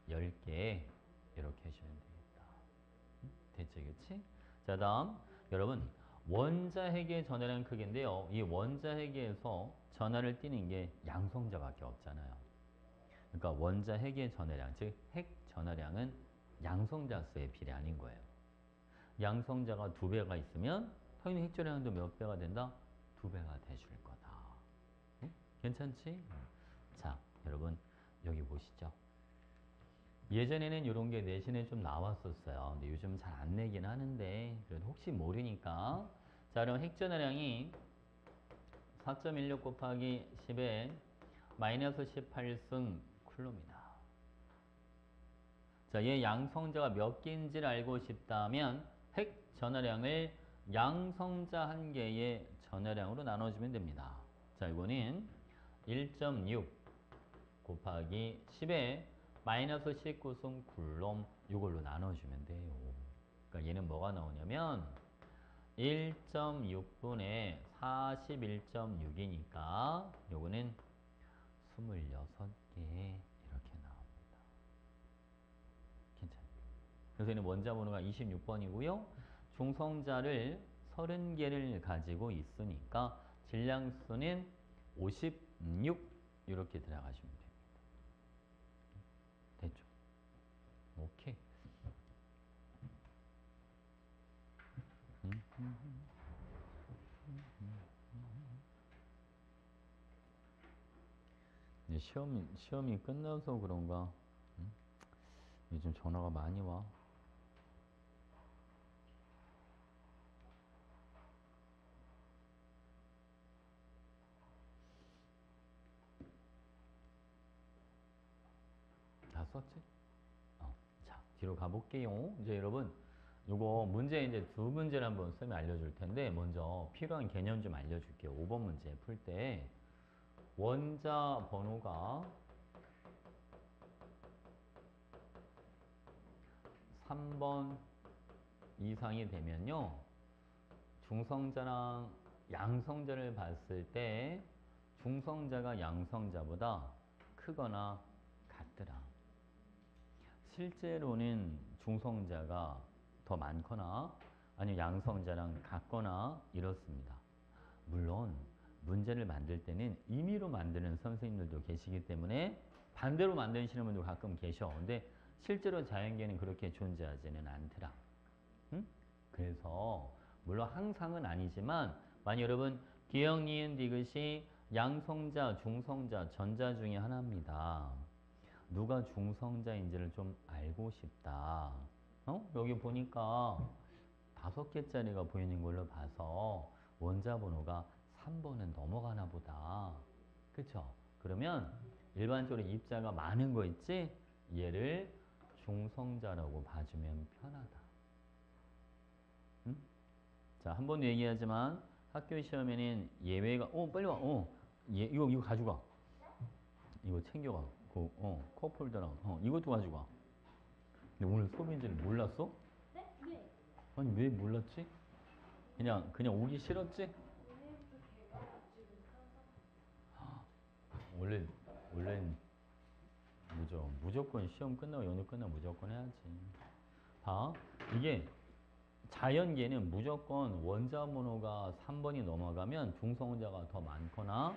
10개 이렇게 해주면 되겠다. 됐죠? 그치? 자, 다음 여러분 원자 핵의 전하량 크기인데요. 이 원자 핵에서 전하를 띠는 게 양성자밖에 없잖아요. 그러니까 원자 핵의 전하량, 즉 핵 전하량은 양성자 수에 비례하는 거예요. 양성자가 2배가 있으면 당연히 핵 전하량도 몇 배가 된다? 2배가 돼줄 거다. 응? 괜찮지? 자, 여러분 여기 보시죠. 예전에는 이런 게 내신에 좀 나왔었어요. 근데 요즘 잘 안 내긴 하는데 그래도 혹시 모르니까 자, 그럼 핵 전하량이 4.16 곱하기 10에 마이너스 18승 쿨롬이다. 자, 얘 양성자가 몇 개인지를 알고 싶다면 핵 전하량을 양성자 한 개의 전하량으로 나눠주면 됩니다. 자, 이거는 1.6 곱하기 10에 마이너스 19승 쿨롬 이걸로 나눠주면 돼요. 그러니까 얘는 뭐가 나오냐면 1.6분의 41.6이니까 요거는 26개 이렇게 나옵니다. 괜찮아요. 그래서 얘는 원자 번호가 26번이고요. 중성자를 30개를 가지고 있으니까 질량수는 56 이렇게 들어가시면 됩니다. 됐죠? 오케이. 시험이 끝나서 그런가? 요즘 전화가 많이 와. 다 썼지? 자, 뒤로 가볼게요. 이제 여러분, 요거 문제 이제 2문제를 한번 쌤이 알려줄 텐데, 먼저 필요한 개념 좀 알려줄게요. 5번 문제 풀 때, 원자 번호가 3번 이상이 되면요, 중성자랑 양성자를 봤을 때 중성자가 양성자보다 크거나 같더라. 실제로는 중성자가 더 많거나 아니면 양성자랑 같거나 이렇습니다. 물론 문제를 만들 때는 임의로 만드는 선생님들도 계시기 때문에 반대로 만드시는 분도 가끔 계셔. 근데 실제로 자연계는 그렇게 존재하지는 않더라. 응? 그래서 물론 항상은 아니지만 만약 여러분 기억, 니은, 디귿이 양성자, 중성자, 전자 중에 하나입니다. 누가 중성자인지를 좀 알고 싶다. 여기 보니까 5개짜리가 보이는 걸로 봐서 원자 번호가 3번은 넘어가나 보다. 그쵸? 그러면 일반적으로 입자가 많은 거 있지? 얘를 중성자라고 봐주면 편하다. 응? 자, 한 번 얘기하지만 학교 시험에는 예외가, 빨리 와. 이거 가져가. 이거 챙겨가. 컵홀더랑, 이것도 가져가. 근데 오늘 수업인지는 몰랐어? 네? 네. 아니, 왜 몰랐지? 그냥 오기 싫었지? 원래 무조건 시험 끝나고 연휴 끝나고 무조건 해야지. 봐. 이게 자연계는 무조건 원자 번호가 3번이 넘어가면 중성자가 더 많거나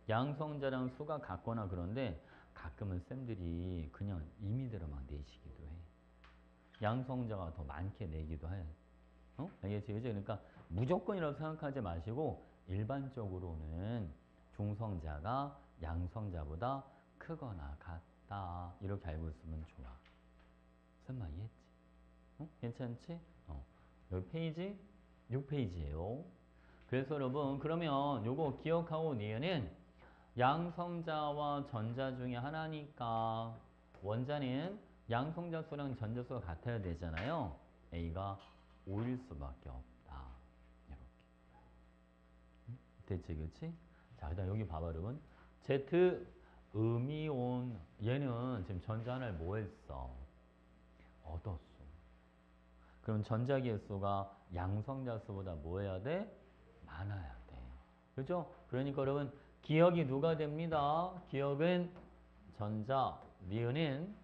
양성자랑 수가 같거나 그런데 가끔은 쌤들이 그냥 임의대로 막 내시기도 해. 양성자가 더 많게 내기도 해. 알겠지? 그치? 그러니까 무조건이라고 생각하지 마시고 일반적으로는 중성자가 양성자보다 크거나 같다. 이렇게 알고 있으면 좋아. 무슨 말 이해했지? 괜찮지? 여기 페이지 6페이지예요. 그래서 여러분 그러면 요거 기억하고 니은은 양성자와 전자 중에 하나니까 원자는 양성자 수랑 전자 수가 같아야 되잖아요. A가 5일 수밖에 없다. 이렇게. 됐지, 그치? 자, 그다음 여기 봐봐, 여러분. Z 음이온 얘는 지금 전자 하나를 뭐 했어? 얻었어. 그럼 전자기의 수가 양성자 수보다 뭐 해야 돼? 많아야 돼. 그죠? 그러니까 여러분 기억이 누가 됩니다? 기억은 전자, 니은은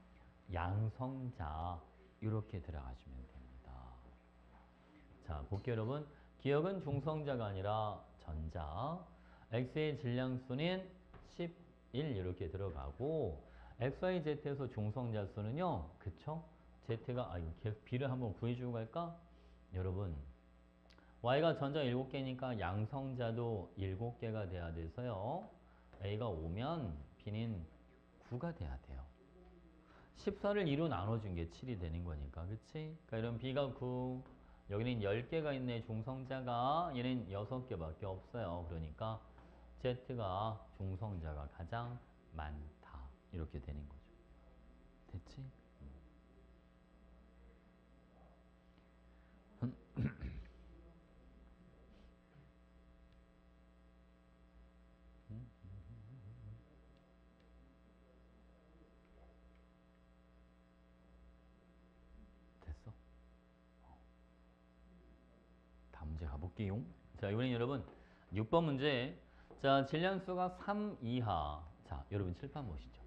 양성자 이렇게 들어가시면 됩니다. 자, 볼게요, 여러분. 기억은 중성자가 아니라 전자. X의 질량수는 11 이렇게 들어가고 XYZ에서 중성자 수는요. 그쵸? Z가 이거 계속 B를 한번 구해주고 갈까? 여러분 Y가 전자 7개니까 양성자도 7개가 돼야 돼서요. A가 5면 B는 9가 돼야 돼요. 14를 2로 나눠준 게 7이 되는 거니까. 그치? 그러니까 이런 B가 9, 여기는 10개가 있네. 중성자가 얘는 6개밖에 없어요. 그러니까 Z가 중성자가 가장 많다. 이렇게 되는 거죠. 됐지? 됐어? 다음 문제 가볼게요. 자, 이번엔 여러분 6번 문제. 자, 질량수가 3 이하. 자, 여러분 칠판 보시죠.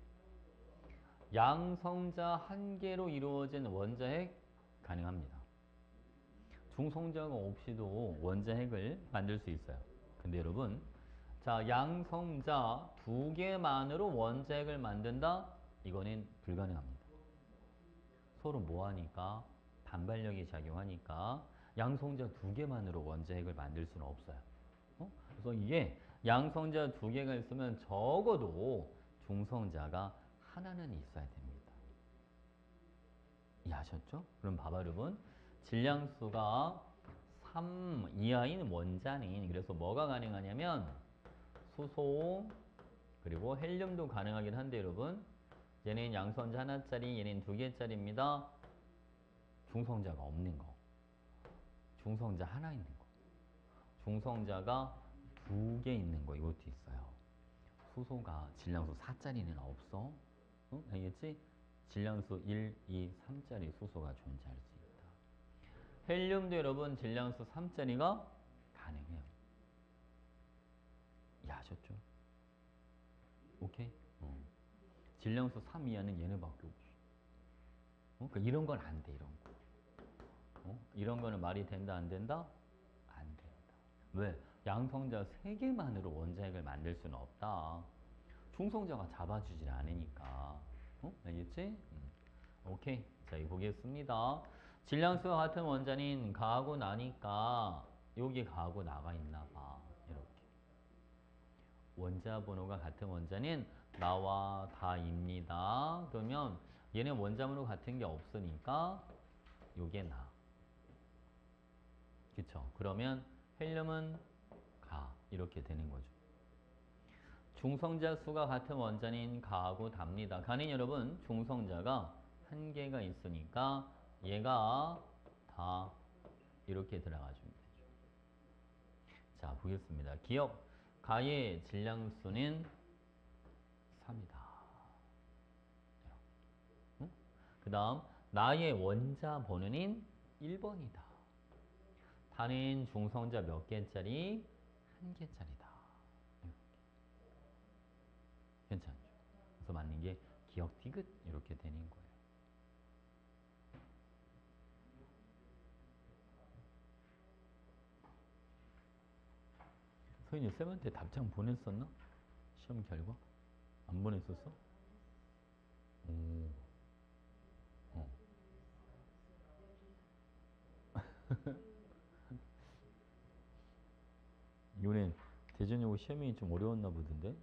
양성자 한 개로 이루어진 원자핵 가능합니다. 중성자가 없이도 원자핵을 만들 수 있어요. 근데 여러분, 자, 양성자 2개만으로 원자핵을 만든다? 이거는 불가능합니다. 서로 뭐하니까? 반발력이 작용하니까 양성자 2개만으로 원자핵을 만들 수는 없어요. 그래서 이게 양성자 2개가 있으면 적어도 중성자가 하나는 있어야 됩니다. 이해하셨죠? 그럼 봐봐 여러분. 질량수가 3 이하인 원자는 그래서 뭐가 가능하냐면 수소 그리고 헬륨도 가능하긴 한데 여러분 얘는 양성자 하나짜리 얘는 2개짜리입니다. 중성자가 없는 거. 중성자 하나 있는 거. 중성자가 2개 있는 거 이것도 있어요. 수소가 질량수 4짜리는 없어. 응? 알겠지? 질량수 1, 2, 3짜리 수소가 존재할 수 있다. 헬륨도 여러분 질량수 3짜리가 가능해요. 이해하셨죠? 오케이? 질량수 3 이하는 얘네밖에 없어. 그러니까 이런 건 안 돼, 이런 거. 이런 거는 말이 된다, 안 된다? 안 된다. 왜? 양성자 3개만으로 원자핵을 만들 수는 없다. 중성자가 잡아주질 않으니까. 알겠지? 오케이. 자, 이거 보겠습니다. 질량수와 같은 원자는 가하고 나니까 여기 가하고 나가 있나 봐. 이렇게. 원자 번호가 같은 원자는 나와 다입니다. 그러면 얘는 원자 번호 같은 게 없으니까 요게 나. 그쵸? 그러면 헬륨은 가. 이렇게 되는 거죠. 중성자 수가 같은 원자는 가하고 답니다. 가는 여러분, 중성자가 한 개가 있으니까 얘가 다 이렇게 들어가주면 되죠. 자, 보겠습니다. 기억, 가의 질량수는 3이다. 응? 그 다음, 나의 원자 번호는 1번이다. 다는 중성자 몇 개짜리? 한 개짜리다. 괜찮죠? 그래서 맞는 게 기억 디귿 이렇게 되는 거예요. 서인이 쌤한테 답장 보냈었나? 시험 결과? 안 보냈었어? 오. 어. 이번엔 대전여고 시험이 좀 어려웠나 보던데?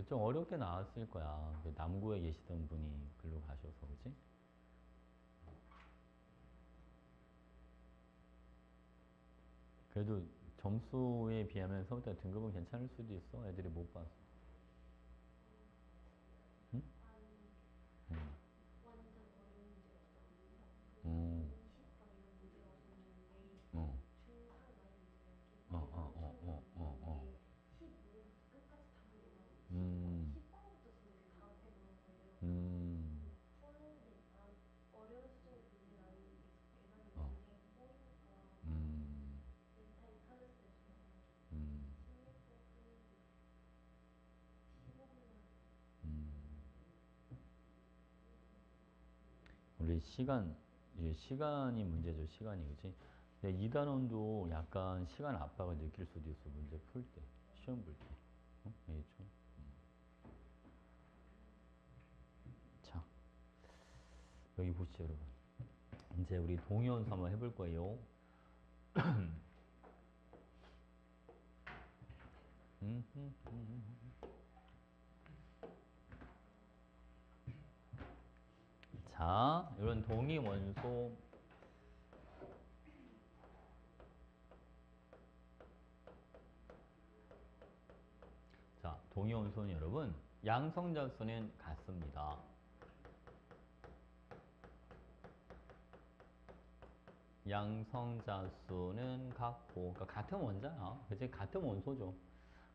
좀 어렵게 나왔을 거야. 남구에 계시던 분이 글로 가셔서, 그지? 그래도 점수에 비하면 서울대 등급은 괜찮을 수도 있어. 애들이 못 봐서. 응? 응. 음. 어. 어, 어, 어, 어, 어, 어. 음. 음. 어. 음. 음. 음. 원래 시간이 문제죠. 시간이, 그치? 근데 2단원도 약간 시간 압박을 느낄 수도 있어. 문제 풀 때. 시험 볼 때. 알겠죠? 자, 여기 보시죠, 여러분. 이제 우리 동의원수 한번 해볼 거예요. 자, 이런 동의원소. 자, 동의원소는 여러분, 양성자 수는 같습니다. 양성자 수는 같고, 그러니까 같은 원자야. 그치? 같은 원소죠.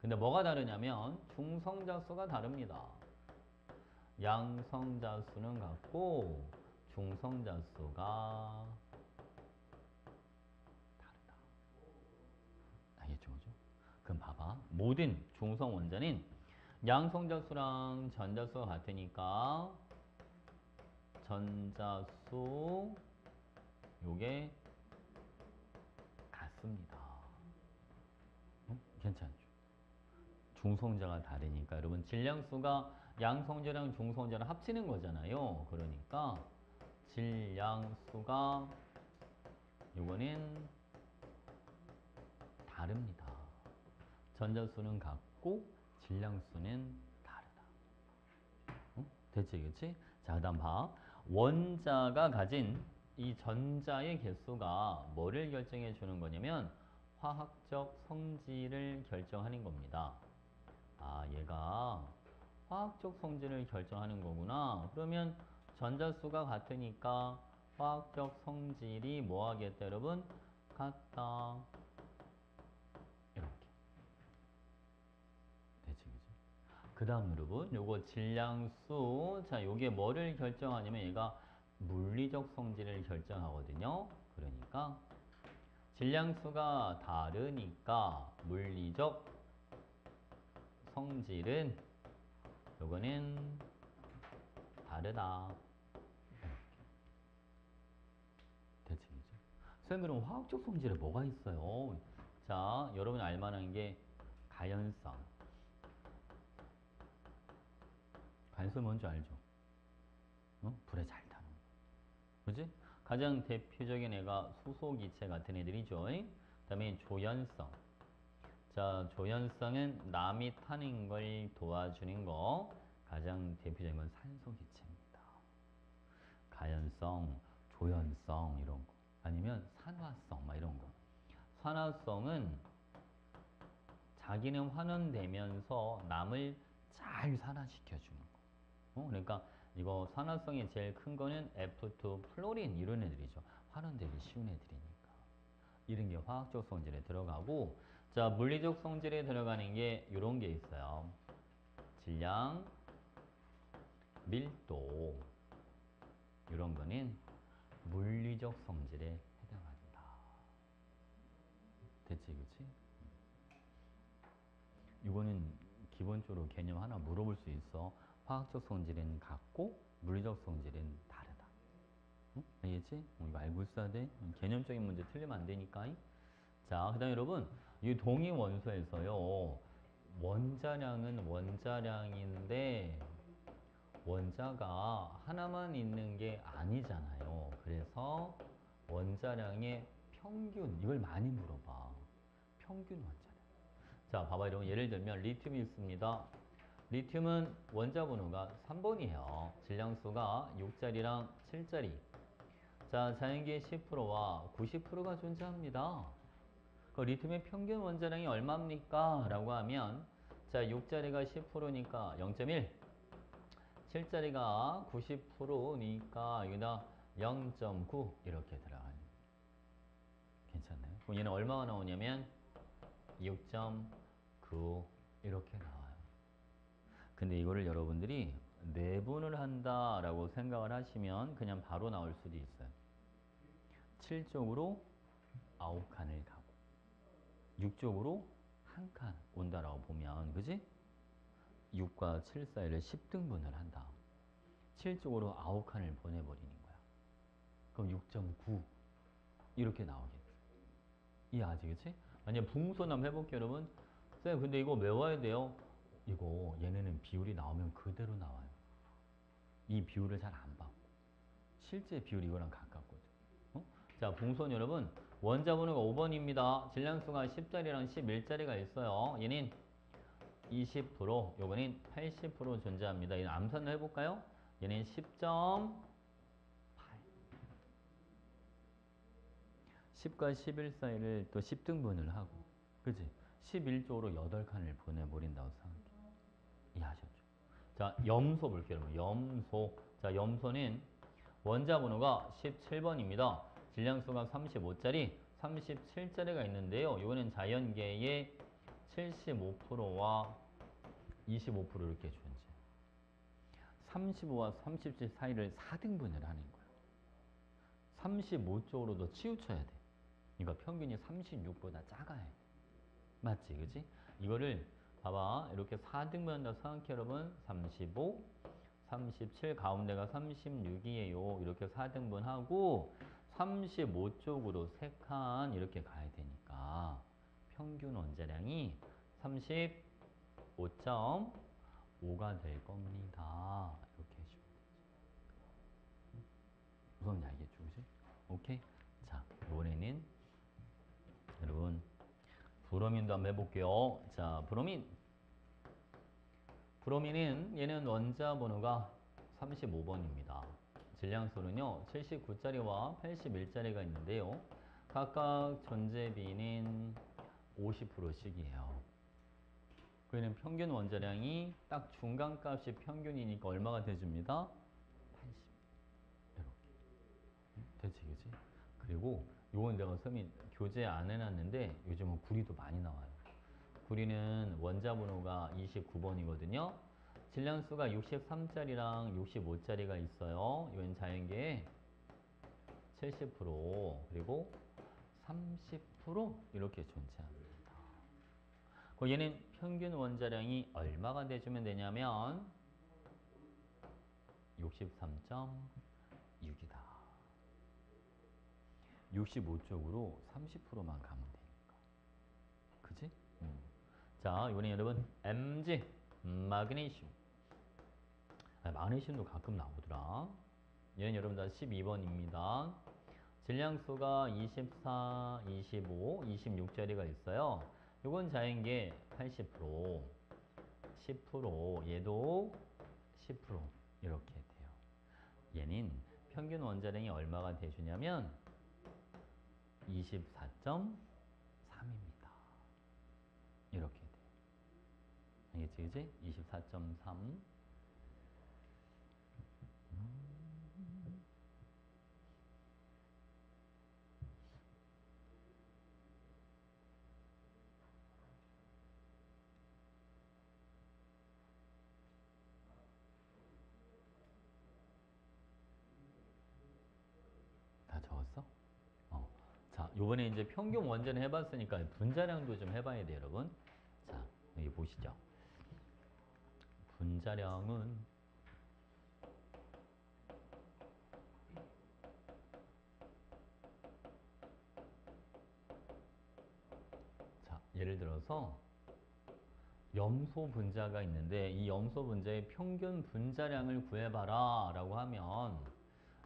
근데 뭐가 다르냐면, 중성자 수가 다릅니다. 양성자 수는 같고, 중성자 수가 다르다. 알겠죠? 그죠? 그럼 봐봐. 모든 중성 원자는 양성자수랑 전자수가 같으니까 전자수 요게 같습니다. 괜찮죠? 중성자가 다르니까 여러분 질량수가 양성자랑 중성자랑 합치는 거잖아요. 그러니까 질량수가 요거는 다릅니다. 전자수는 같고 질량수는 다르다. 됐지, 그치? 자, 그 다음 봐. 원자가 가진 이 전자의 개수가 뭐를 결정해 주는 거냐면 화학적 성질을 결정하는 겁니다. 아, 얘가 화학적 성질을 결정하는 거구나. 그러면 전자수가 같으니까 화학적 성질이 뭐 하겠다, 여러분? 같다. 이렇게. 되지, 그지? 그 다음 여러분, 요거 질량수. 자, 요게 뭐를 결정하냐면 얘가 물리적 성질을 결정하거든요. 그러니까 질량수가 다르니까 물리적 성질은 요거는 다르다. 대칭이죠. 선생님 그럼 화학적 성질에 뭐가 있어요? 자, 여러분 알만한 게 가연성. 가연성 뭔지 알죠? 어? 불에 잘 타는 거. 그지? 가장 대표적인 애가 수소기체 같은 애들이죠. 그 다음에 조연성. 자, 조연성은 남이 타는 걸 도와주는 거. 가장 대표적인 건 산소기체입니다. 가연성, 조연성 이런 거. 아니면 산화성 막 이런 거. 산화성은 자기는 환원되면서 남을 잘 산화시켜주는 거. 그러니까 이거 산화성이 제일 큰 거는 F2 플로린 이런 애들이죠. 환원되기 쉬운 애들이니까. 이런 게 화학적 성질에 들어가고, 자, 물리적 성질에 들어가는 게 이런 게 있어요. 질량, 밀도 이런 거는 물리적 성질에 해당한다. 됐지, 그치? 이거는 기본적으로 개념 하나 물어볼 수 있어. 화학적 성질은 같고 물리적 성질은 다르다. 응? 알겠지? 이거 알고 있어야 돼. 개념적인 문제 틀리면 안 되니까. 자, 그 다음에 여러분, 이 동위 원소에서요, 원자량은 원자량인데 원자가 하나만 있는 게 아니잖아요. 그래서 원자량의 평균, 이걸 많이 물어봐. 평균 원자량. 자, 봐봐. 여러분, 예를 들면 리튬이 있습니다. 리튬은 원자 번호가 3번이에요. 질량수가 6짜리랑 7짜리. 자, 자연계의 10%와 90%가 존재합니다. 그 리튬의 평균 원자량이 얼마입니까? 라고 하면, 자, 6짜리가 10%니까 0.1, 7짜리가 90%니까 여기다 0.9 이렇게 들어가요. 괜찮나요? 그럼 얘는 얼마가 나오냐면 6.9 이렇게 나와요. 근데 이거를 여러분들이 내분을 한다라고 생각을 하시면 그냥 바로 나올 수도 있어요. 7쪽으로 9칸을 가고 6쪽으로 한 칸 온다라고 보면, 그지? 6과 7 사이를 10등분을 한다. 7쪽으로 9칸을 보내버리는 거야. 그럼 6.9 이렇게 나오겠지. 이해하지, 그치? 만약 분무선 한번 해볼게요, 여러분. 쌤, 근데 이거 외워야 돼요. 이거 얘네는 비율이 나오면 그대로 나와요. 이 비율을 잘 안 바꿔. 실제 비율이 이거랑 가깝거든. 어? 자, 분무선 여러분, 원자 번호가 5번입니다. 질량수가 10짜리랑 11짜리가 있어요. 얘는 20%, 요거는 80% 존재합니다. 얘는 암산을 해볼까요? 얘는 10.8. 10과 11 사이를 또 10등분을 하고, 그치? 11쪽으로 8칸을 보내버린다고 생각해. 이해하셨죠? 자, 염소 볼게요, 여러분. 염소. 자, 염소는 원자 번호가 17번입니다. 질량수가 35짜리, 37짜리가 있는데요. 이거는 자연계의 75%와 25% 이렇게 존재. 35와 37 사이를 4등분을 하는 거예요. 35쪽으로 더 치우쳐야 돼. 그러니까 평균이 36보다 작아야 해. 맞지, 그치? 이거를 봐봐. 이렇게 4등분 한다고 생각해, 여러분. 35, 37 가운데가 36이에요. 이렇게 4등분 하고 35쪽으로 3칸 이렇게 가야 되니까 평균 원자량이 35.5가 될 겁니다. 이렇게 해주면 되지. 무슨 알겠죠, 그치? 오케이? 자, 이번에는 여러분 브로민도 한번 해볼게요. 자, 브로민. 브로민은 얘는 원자 번호가 35번입니다. 질량수는요, 79짜리와 81짜리가 있는데요. 각각 존재비는 50%씩이에요. 그는 평균 원자량이 딱 중간값이 평균이니까 얼마가 돼줍니다? 80. 이렇게. 됐지, 그치? 그리고 요건 내가 선생님 교재 안 해놨는데 요즘은 구리도 많이 나와요. 구리는 원자 번호가 29번이거든요. 질량수가 63짜리랑 65짜리가 있어요. 이건 자연계의 70%, 그리고 30% 이렇게 존재합니다. 그 얘는 평균 원자량이 얼마가 돼주면 되냐면 63.6이다. 65쪽으로 30%만 가면 되니까. 그지? 자, 이번에 여러분 Mg, 마그네슘. 마그네슘도 가끔 나오더라. 얘는 여러분 다 12번입니다. 질량수가 24, 25, 26짜리가 있어요. 이건 자연계 80%, 10%, 얘도 10% 이렇게 돼요. 얘는 평균 원자량이 얼마가 돼주냐면 24.3입니다. 이렇게 돼요. 알겠지, 그지? 24.3. 다 적었어? 자, 요번에 이제 평균 원자량 해봤으니까 분자량도 좀 해봐야 돼요, 여러분. 자, 여기 보시죠. 분자량은 자, 예를 들어서 염소 분자가 있는데 이 염소 분자의 평균 분자량을 구해봐라 라고 하면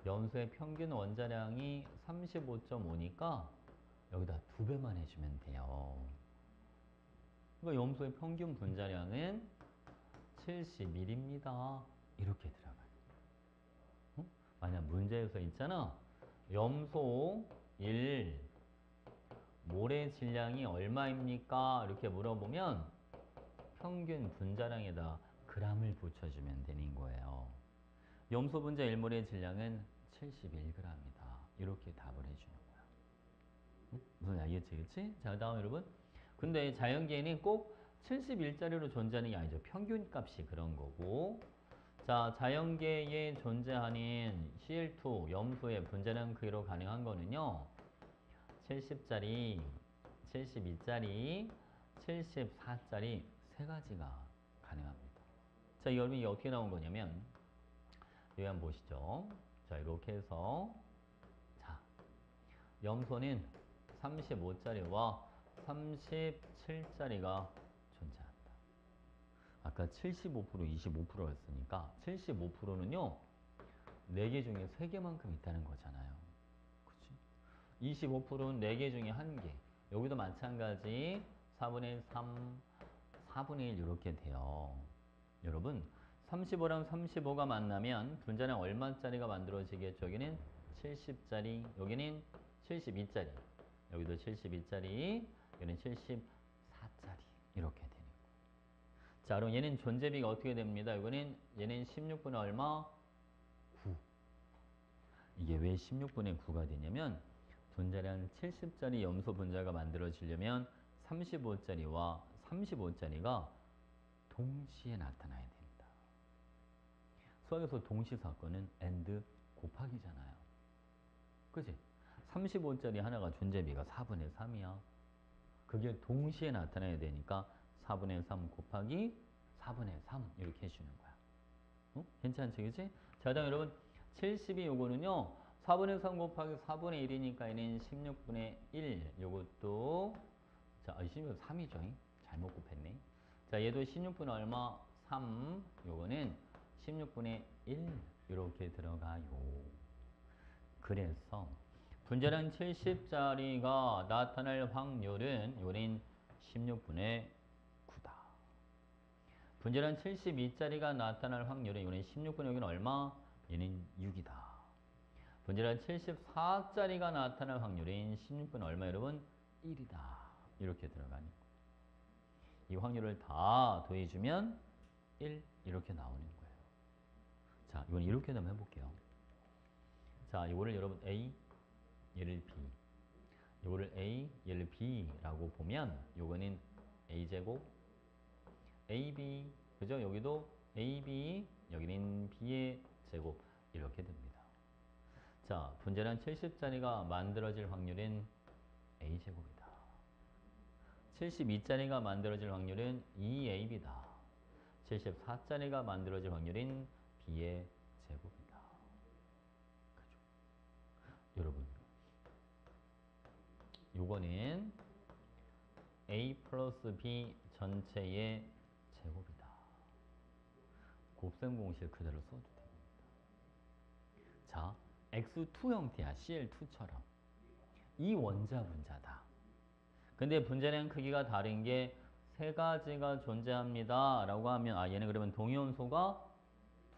염소의 평균 원자량이 35.5니까 여기다 2배만 해주면 돼요. 그러니까 염소의 평균 분자량은 71입니다. 이렇게 들어가요. 만약 문제에서 있잖아. 염소 1 모래 질량이 얼마입니까? 이렇게 물어보면 평균 분자량에다 g을 붙여주면 되는 거예요. 염소 분자 1몰의 질량은 71g이다. 이렇게 답을 해주는 거야. 무슨 알겠지, 그치? 자, 다음 여러분. 근데 자연계에는 꼭 71짜리로 존재하는 게 아니죠. 평균 값이 그런 거고. 자, 자연계에 존재하는 Cl2 염소의 분자량 크기로 가능한 거는요. 70짜리, 72짜리, 74짜리 세 가지가 가능합니다. 자, 여러분 이게 어떻게 나온 거냐면 여기 한번 보시죠. 자, 이렇게 해서 자, 염소는 35짜리와 37짜리가 존재한다. 아까 75%, 25%였으니까 75%는요. 4개 중에 3개만큼 있다는 거잖아요. 그치? 25%는 4개 중에 1개. 여기도 마찬가지 4분의 3, 4분의 1 이렇게 돼요. 여러분 35랑 35가 만나면 분자량 얼마짜리가 만들어지겠죠? 여기는 70짜리, 여기는 72짜리, 여기도 72짜리, 여기는 74짜리 이렇게 되는 거예요. 자, 그럼 얘는 존재비가 어떻게 됩니다? 이거는 얘는 16분의 얼마? 9. 이게 왜 16분의 9가 되냐면 분자량 70짜리 염소 분자가 만들어지려면 35짜리와 35짜리가 동시에 나타나야 됩니다. 수학에서 동시사건은 and 곱하기잖아요. 그치? 35짜리 하나가 존재비가 4분의 3이야. 그게 동시에 나타나야 되니까 4분의 3 곱하기 4분의 3 이렇게 해주는 거야. 괜찮지, 그치? 자, 다음 여러분 70이 요거는요. 4분의 3 곱하기 4분의 1이니까 얘는 16분의 1. 요것도 자, 16분의 3이죠. 잘못 곱했네. 자, 얘도 16분의 얼마? 3. 요거는 16분의 1 이렇게 들어가요. 그래서 분자량 70짜리가 나타날 확률은 요는 16분의 9다. 분자량 72짜리가 나타날 확률은 요는 16분의 여기는 얼마? 얘는 6이다. 분자량 74짜리가 나타날 확률은 16분의 얼마 여러분? 1이다. 이렇게 들어가니 이 확률을 다 더해주면 1 이렇게 나오는 거예요. 자, 이건 이렇게 한번 해볼게요. 자, 이거를 여러분 A, 얘를 B, 이거를 A, 얘를 B라고 보면 요거는 A제곱, AB, 그죠? 여기도 AB, 여기는 B의 제곱 이렇게 됩니다. 자, 분자량 70짜리가 만들어질 확률은 A제곱이다. 72짜리가 만들어질 확률은 2AB다. 74짜리가 만들어질 확률인 B의 제곱이다. 그죠? 여러분, 요거는 A 플러스 B 전체의 제곱이다. 곱셈 공식 그대로 써도 됩니다. 자, X2 형태야. CL2처럼. 이 원자 분자다. 근데 분자량 크기가 다른 게 세 가지가 존재합니다. 라고 하면 얘는 그러면 동위원소가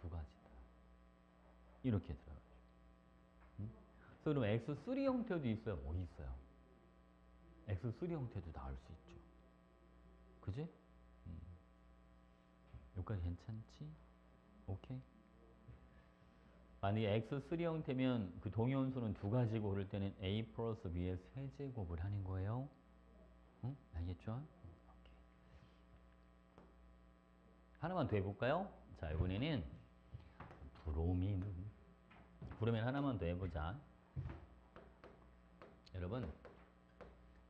두 가지다. 이렇게 들어가죠. 그래서 그러면 X3 형태도 있어요? 있어요. X3 형태도 나올 수 있죠. 그지? 여기까지 괜찮지? 오케이? 만약에 X3 형태면 그 동위원소는 두 가지고 그럴 때는 A 플러스 B의 세제곱을 하는 거예요. 응? 알겠죠? 오케이. 하나만 더 해볼까요? 자, 이번에는 브로민 하나만 더 해보자. 여러분,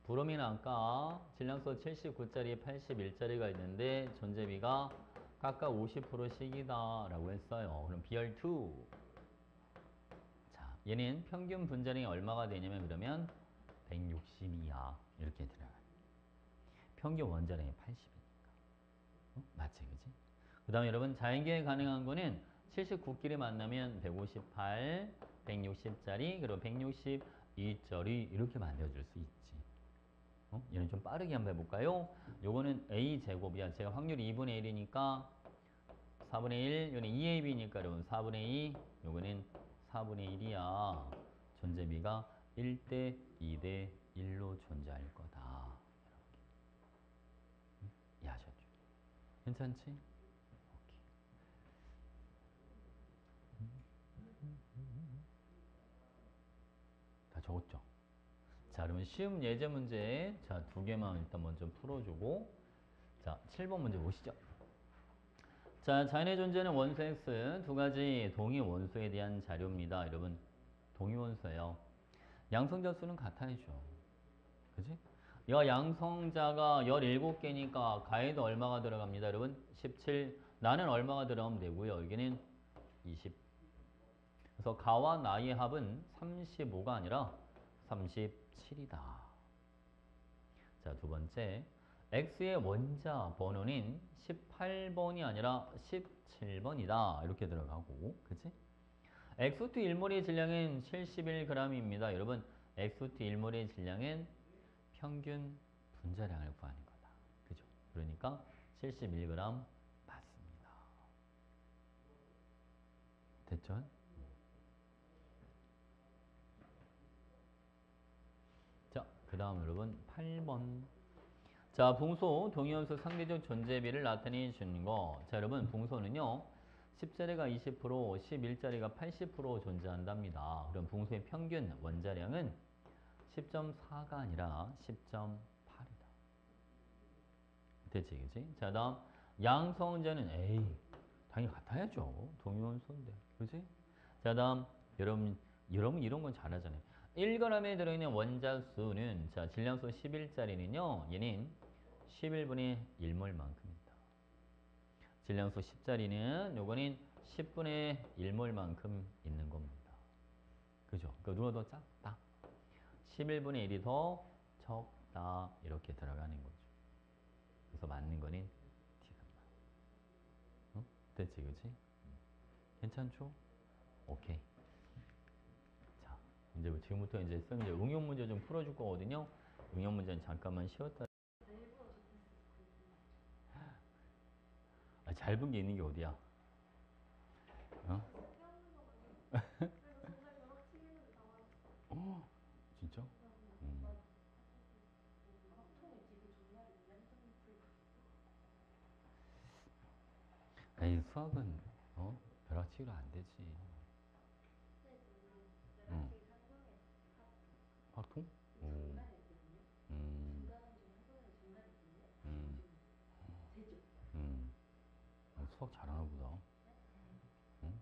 브로민 아까 질량소 79짜리, 81짜리가 있는데 존재비가 각각 50%씩이다 라고 했어요. 그럼 BR2. 자, 얘는 평균 분자량이 얼마가 되냐면 그러면 160이야. 이렇게 들어가요. 평균 원자량이 80이니까. 맞지, 그지? 그 다음에 여러분, 자연계에 가능한 거는 79끼리 만나면 158, 160짜리, 그리고 162짜리 이렇게 만들어줄 수 있지. 얘는 좀 빠르게 한번 해볼까요? 요거는 A제곱이야. 제가 확률이 2분의 1이니까 4분의 1, 요거는 2AB니까 여러분 4분의 2, 요거는 4분의 1이야. 존재비가 1대 2대 1로 존재할 거다. 이렇게. 이해하셨죠? 괜찮지? 오케이. 다 적었죠? 자, 그러면 쉬운 예제 문제, 자, 두 개만 일단 먼저 풀어주고, 자, 7번 문제 보시죠. 자, 자연의 존재는 원소 X 두 가지 동위 원소에 대한 자료입니다. 여러분, 동위 원소예요. 양성자 수는 같아야죠. 그지? 양성자가 17개니까 가에도 얼마가 들어갑니다. 여러분, 17. 나는 얼마가 들어가면 되고요. 여기는 20. 그래서 가와 나의 합은 35가 아니라 37이다. 자, 두 번째. X의 원자 번호는 18번이 아니라 17번이다. 이렇게 들어가고, 그치? X2 1몰의 질량은 71g입니다. 여러분, X2 1몰의 질량은 평균 분자량을 구하는 거다. 그죠? 그러니까 71g 맞습니다. 됐죠? 자, 그 다음 여러분 8번. 자, 붕소 동위원소 상대적 존재비를 나타내 주는 거. 자, 여러분 붕소는요. 10짜리가 20%, 11짜리가 80% 존재한답니다. 그럼 붕소의 평균 원자량은 10.4가 아니라 10.8이다. 됐지, 그치? 자, 다음 양성자는 당연히 같아야죠. 동위원소인데, 그치? 자, 다음 여러분 이런 건 잘하잖아요. 1g에 들어있는 원자 수는 자, 질량소 11짜리는요. 얘는 11분의 1몰만큼입니다. 질량소 10짜리는 요거는 10분의 1몰만큼 있는 겁니다. 그죠? 그러니까 누가 더 작다? 11분의 1이 더 적다. 이렇게 들어가는 거죠. 그래서 맞는 거는 D가. 됐지, 그치? 괜찮죠? 오케이. 자, 이제 지금부터 이제 응용 문제 좀 풀어줄 거거든요. 응용 문제는 잠깐만 쉬었다. 짧은 게 있는 게 어디야? 어? 진짜? 에이, 수학은 벼락치기로 안 되지. 응. 확통? 오. 음. 음. 수학 잘하나 보다. 응?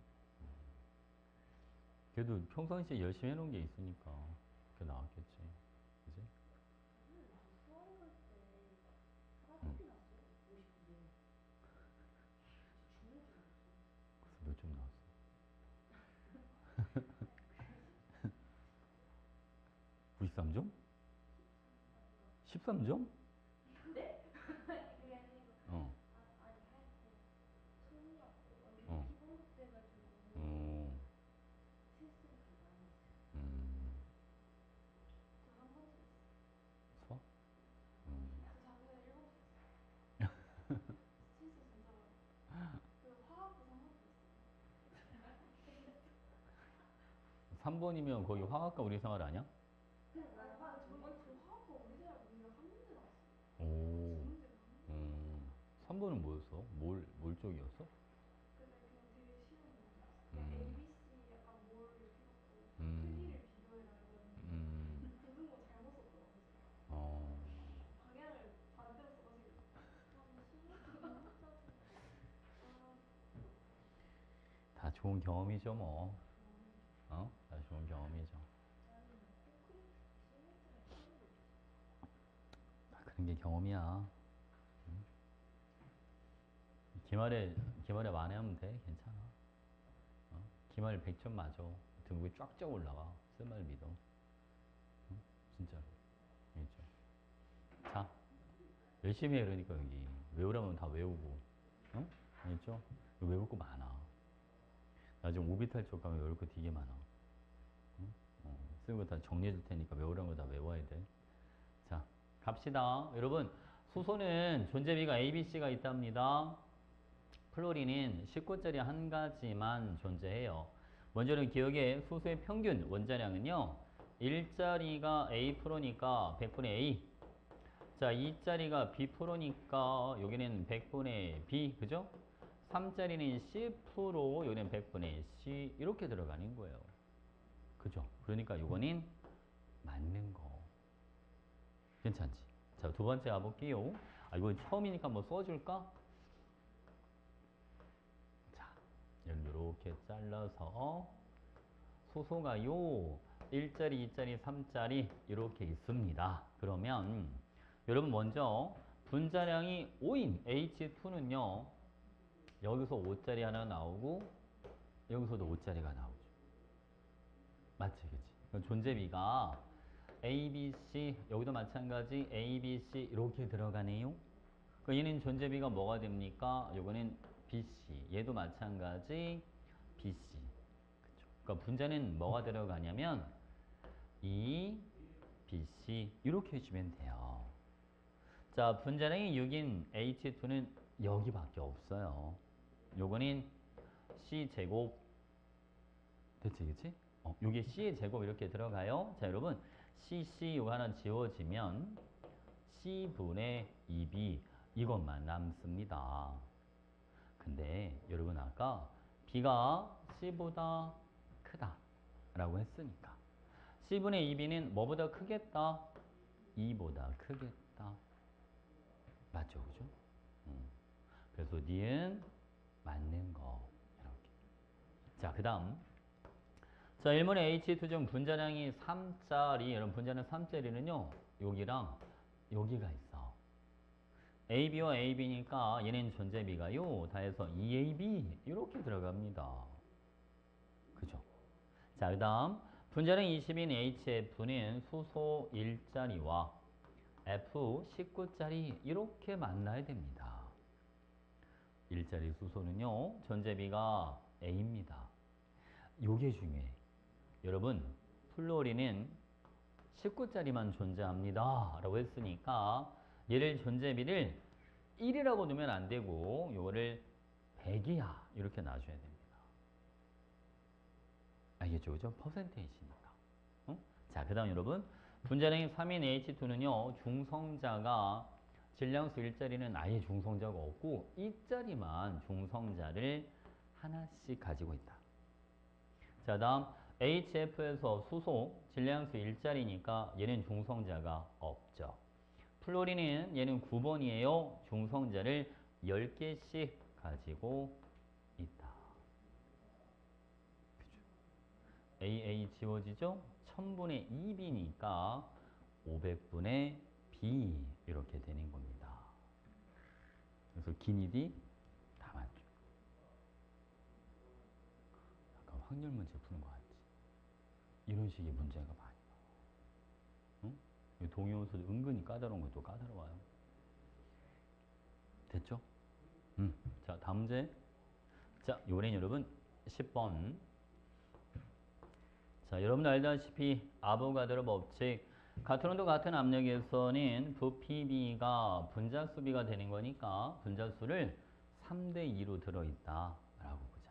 그래도 평상시에 열심히 해놓은 게 있으니까 그렇게 나왔겠지. 그지? 13점? 네? 그게 아니고 어. 아니 할때 손이 없고 완전 어. 피곤해가지고 어. 실수를 좀 많이 했어요. 음. 저 한 번도 했어요. 수학? 저 작년에 1번 했어요. 실수 진짜 많아요. 그 화학부 3번도 했어요. 3번이면 거의 화학과 우리생활 아니야? 저 화학과 우리나라 문제가 한 문제 나왔어요. 오. 두 문제가 한 문제. 3번은 뭐였어? 뭘 쪽이었어? 근데 그냥 되게 쉬운 문제였어요. 그냥 음. ABC 약간 뭘 풀었고 음. 크기를 비교해라 이랬는데 부는 거 잘못 썼더라고요. 어. 방향을 반대로 써가지고 근데 수능도 너무 짜증나. 다 좋은 경험이죠, 뭐. 어? 다 좋은 경험이죠. 나는 콘크리트 시멘트를 처음 보고 다 그런 게 경험이야. 응? 기말에 만회하면 돼. 괜찮아. 어? 기말 100점 맞아. 등급이 쫙쫙 올라가. 쓸말 믿어. 응? 진짜로. 알겠죠? 자, 열심히 해, 그러니까 여기. 외우라면 다 외우고. 응? 알겠죠? 이거 외울 거 많아. 나중에 오비탈 쪽 가면 외울 거 되게 많아. 응? 쓰는 거 다 정리해 줄 테니까 외우라는 거 다 외워야 돼. 자, 갑시다. 여러분, 수소는 존재비가 ABC가 있답니다. 플로린은 19짜리 한 가지만 존재해요. 먼저는 기억에 수소의 평균 원자량은요. 1짜리가 A%니까 100분의 A. 자, 2짜리가 B%니까 여기는 100분의 B. 그죠? 3짜리는 C%, 여기는 100분의 C. 이렇게 들어가는 거예요. 그죠? 그러니까 이거는 맞는 거. 괜찮지? 자, 두 번째 가볼게요. 이건 처음이니까 뭐 써줄까? 자, 이렇게 잘라서 소소가요. 1짜리, 2짜리, 3짜리 이렇게 있습니다. 그러면 여러분 먼저 분자량이 5인 H2는요. 여기서 5짜리 하나 나오고 여기서도 5짜리가 나오죠. 맞지, 그치? 그럼 존재비가 A, B, C 여기도 마찬가지 A, B, C 이렇게 들어가네요. 그럼 얘는 존재비가 뭐가 됩니까? 요거는 B, C 얘도 마찬가지 B, C. 그쵸? 그러니까 분자는 뭐가 들어가냐면 E, B, C 이렇게 해주면 돼요. 자, 분자량이 6인 H2는 여기밖에 없어요. 요거는 C제곱 됐지, 그치? 요게 C의 제곱 이렇게 들어가요. 자, 여러분 CC 요거 하나 지워지면 C분의 2B 이것만 남습니다. 근데 여러분 아까 B가 C보다 크다 라고 했으니까 C분의 2B는 뭐보다 크겠다? 2보다 크겠다. 맞죠, 그죠? 그래서 니은 맞는 거 이렇게. 자, 그 다음 자, 1문의 H2 중 분자량이 3짜리 여러분 분자량 3짜리는요 여기랑 여기가 있어. AB와 AB니까 얘는 존재비가요 다 해서 2AB 이렇게 들어갑니다. 그죠? 자, 그 다음 분자량 20인 HF는 수소 1짜리와 F 19짜리 이렇게 만나야 됩니다. 1짜리 수소는요 존재비가 A입니다. 요게 중요해. 여러분 플로린은 19짜리만 존재합니다 라고 했으니까 얘를 존재비를 1이라고 넣으면 안 되고 요거를 100이야 이렇게 놔줘야 됩니다. 알겠죠? 그죠? 퍼센테이지니까. 자, 그 다음 여러분 분자량이 3인 H2는요 중성자가 질량수 1짜리는 아예 중성자가 없고 2짜리만 중성자를 하나씩 가지고 있다. 자, 다음 HF에서 수소 질량수 1짜리니까 얘는 중성자가 없죠. 플로린은 얘는 9번이에요. 중성자를 10개씩 가지고 있다. 그죠? AA 지워지죠? 1000분의 2B니까 500분의 B 이렇게 되는 겁니다. 그래서 기니디 다 맞죠. 약간 확률 문제 푸는 거 같지? 이런 식의 문제가 많이 나와. 응? 이 동의원수도 은근히 까다로운 것도 까다로워요. 됐죠? 자, 다음 문제. 자, 요번엔 여러분 10번. 자, 여러분들 알다시피 아보가드로 법칙. 같은 온도 같은 압력에서는 부피 B가 분자수 B가 되는 거니까 분자수를 3대 2로 들어있다 라고 보자.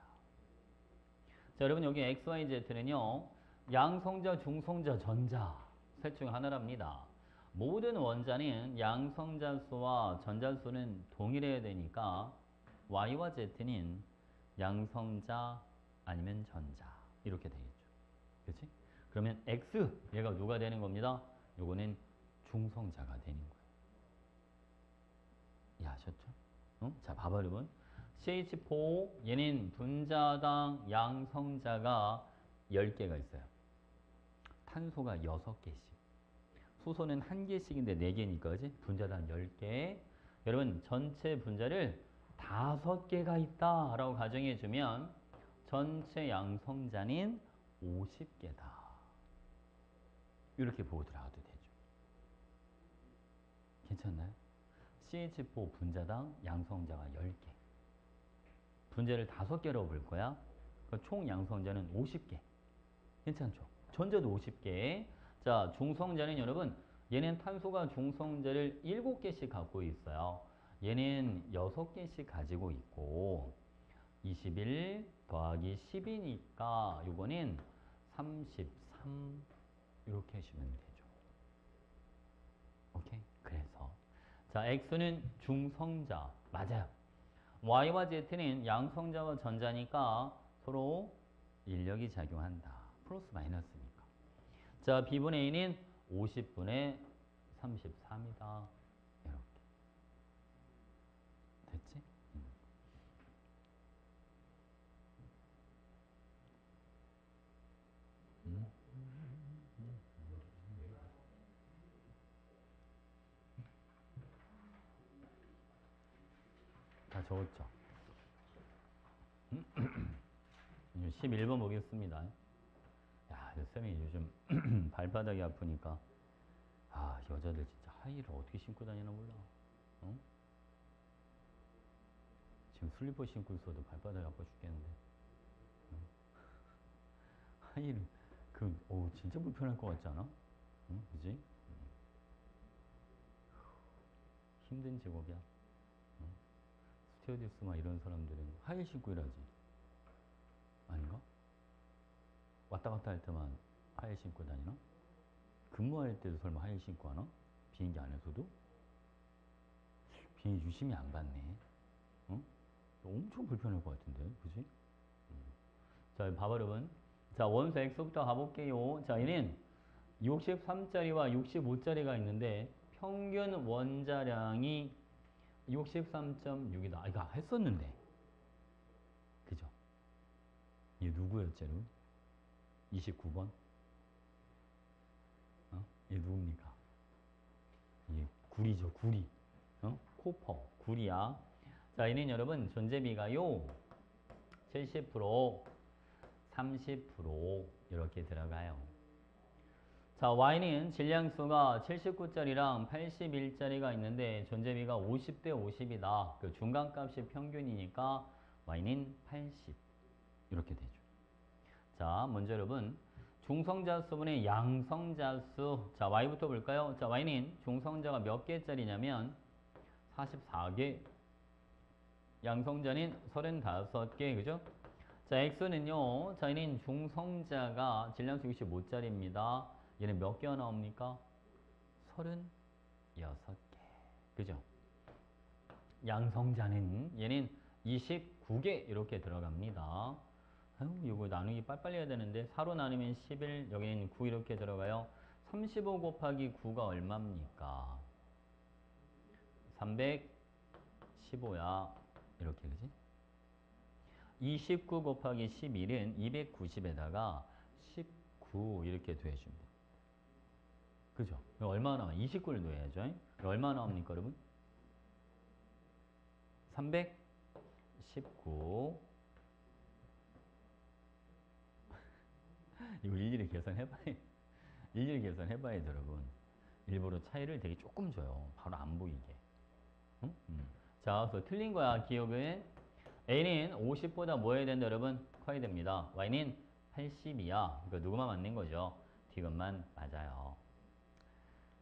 자, 여러분 여기 XYZ는요. 양성자, 중성자, 전자 셋 중 하나랍니다. 모든 원자는 양성자수와 전자수는 동일해야 되니까 Y와 Z는 양성자 아니면 전자 이렇게 되겠죠. 그렇지? 그러면 X 얘가 누가 되는 겁니다. 요거는 중성자가 되는 거예요. 이해하셨죠? 자, 봐봐 여러분. CH4 얘는 분자당 양성자가 10개가 있어요. 탄소가 6개씩. 수소는 1개씩인데 4개니까 그지? 분자당 10개. 여러분 전체 분자를 5개가 있다라고 가정해주면 전체 양성자는 50개다. 이렇게 보고 들어가도 되죠. 괜찮나요? CH4 분자당 양성자가 10개. 분자를 5개로 볼 거야. 그러니까 총 양성자는 50개. 괜찮죠? 전자도 50개. 자, 중성자는 여러분, 얘는 탄소가 중성자를 7개씩 갖고 있어요. 얘는 6개씩 가지고 있고, 21 더하기 10이니까 요거는 33 이렇게 하시면 되죠. 오케이? 그래서 자, X는 중성자 맞아요. Y와 Z는 양성자와 전자니까 서로 인력이 작용한다. 플러스 마이너스니까. 자, B분의 A는 50분의 33이다. 이렇게. 됐지? 다 적었죠? 11번 보겠습니다. 야, 쌤이 요즘 발바닥이 아프니까 아, 여자들 진짜 하이힐을 어떻게 신고 다니나 몰라. 어? 지금 슬리퍼 신고 있어도 발바닥이 아파 죽겠는데. 하이힐 진짜 불편할 것 같지 않아? 응? 그지? 힘든 직업이야. 응? 스튜어디스 막 이런 사람들은 하이힐 신고 일하지. 아닌가? 왔다 갔다 할 때만 하이힐 신고 다니나? 근무할 때도 설마 하이힐 신고 하나? 비행기 안에서도? 비행기 유심히 안 받네. 응? 엄청 불편할 것 같은데, 그지? 자, 봐봐, 여러분. 자, 원소 X부터 가볼게요. 자, 얘는 63짜리와 65짜리가 있는데 평균 원자량이 63.6이다. 아, 이거 했었는데. 그죠? 얘 누구였지, 여러분? 29번? 얘 누굽니까? 얘 구리죠, 구리. 코퍼, 구리야. 자, 얘는 여러분 존재비가요. 70%, 30% 이렇게 들어가요. 자, Y는 질량수가 79짜리랑 81짜리가 있는데 존재비가 50대 50이다. 그 중간값이 평균이니까 Y는 80 이렇게 되죠. 자, 먼저 여러분 중성자수분의 양성자수. 자, Y부터 볼까요? 자, Y는 중성자가 몇 개짜리냐면 44개. 양성자는 35개. 그죠? 자, X는요. 자, 얘는 중성자가 질량수 65짜리입니다. 얘는 몇 개가 나옵니까? 36개. 그죠? 양성자는 얘는 29개 이렇게 들어갑니다. 아유, 이거 나누기 빨리빨리 해야 되는데 4로 나누면 11, 여기는 9 이렇게 들어가요. 35 곱하기 9가 얼마입니까? 315야. 이렇게, 그지? 29 곱하기 11은 290에다가 19 이렇게 더해줍니다. 그죠? 얼마 나와? 29를 더해야죠. 얼마 나옵니까, 여러분? 319. 이거 일일이 계산해봐야, 일일이 계산해봐야 돼, 여러분. 일부러 차이를 되게 조금 줘요. 바로 안 보이게. 응? 자, 그래서 틀린 거야. 기억은 A는 50보다 뭐 해야 된다, 여러분? 커야 됩니다. Y는 80이야. 그러니까 누구만 맞는 거죠? D것만 맞아요.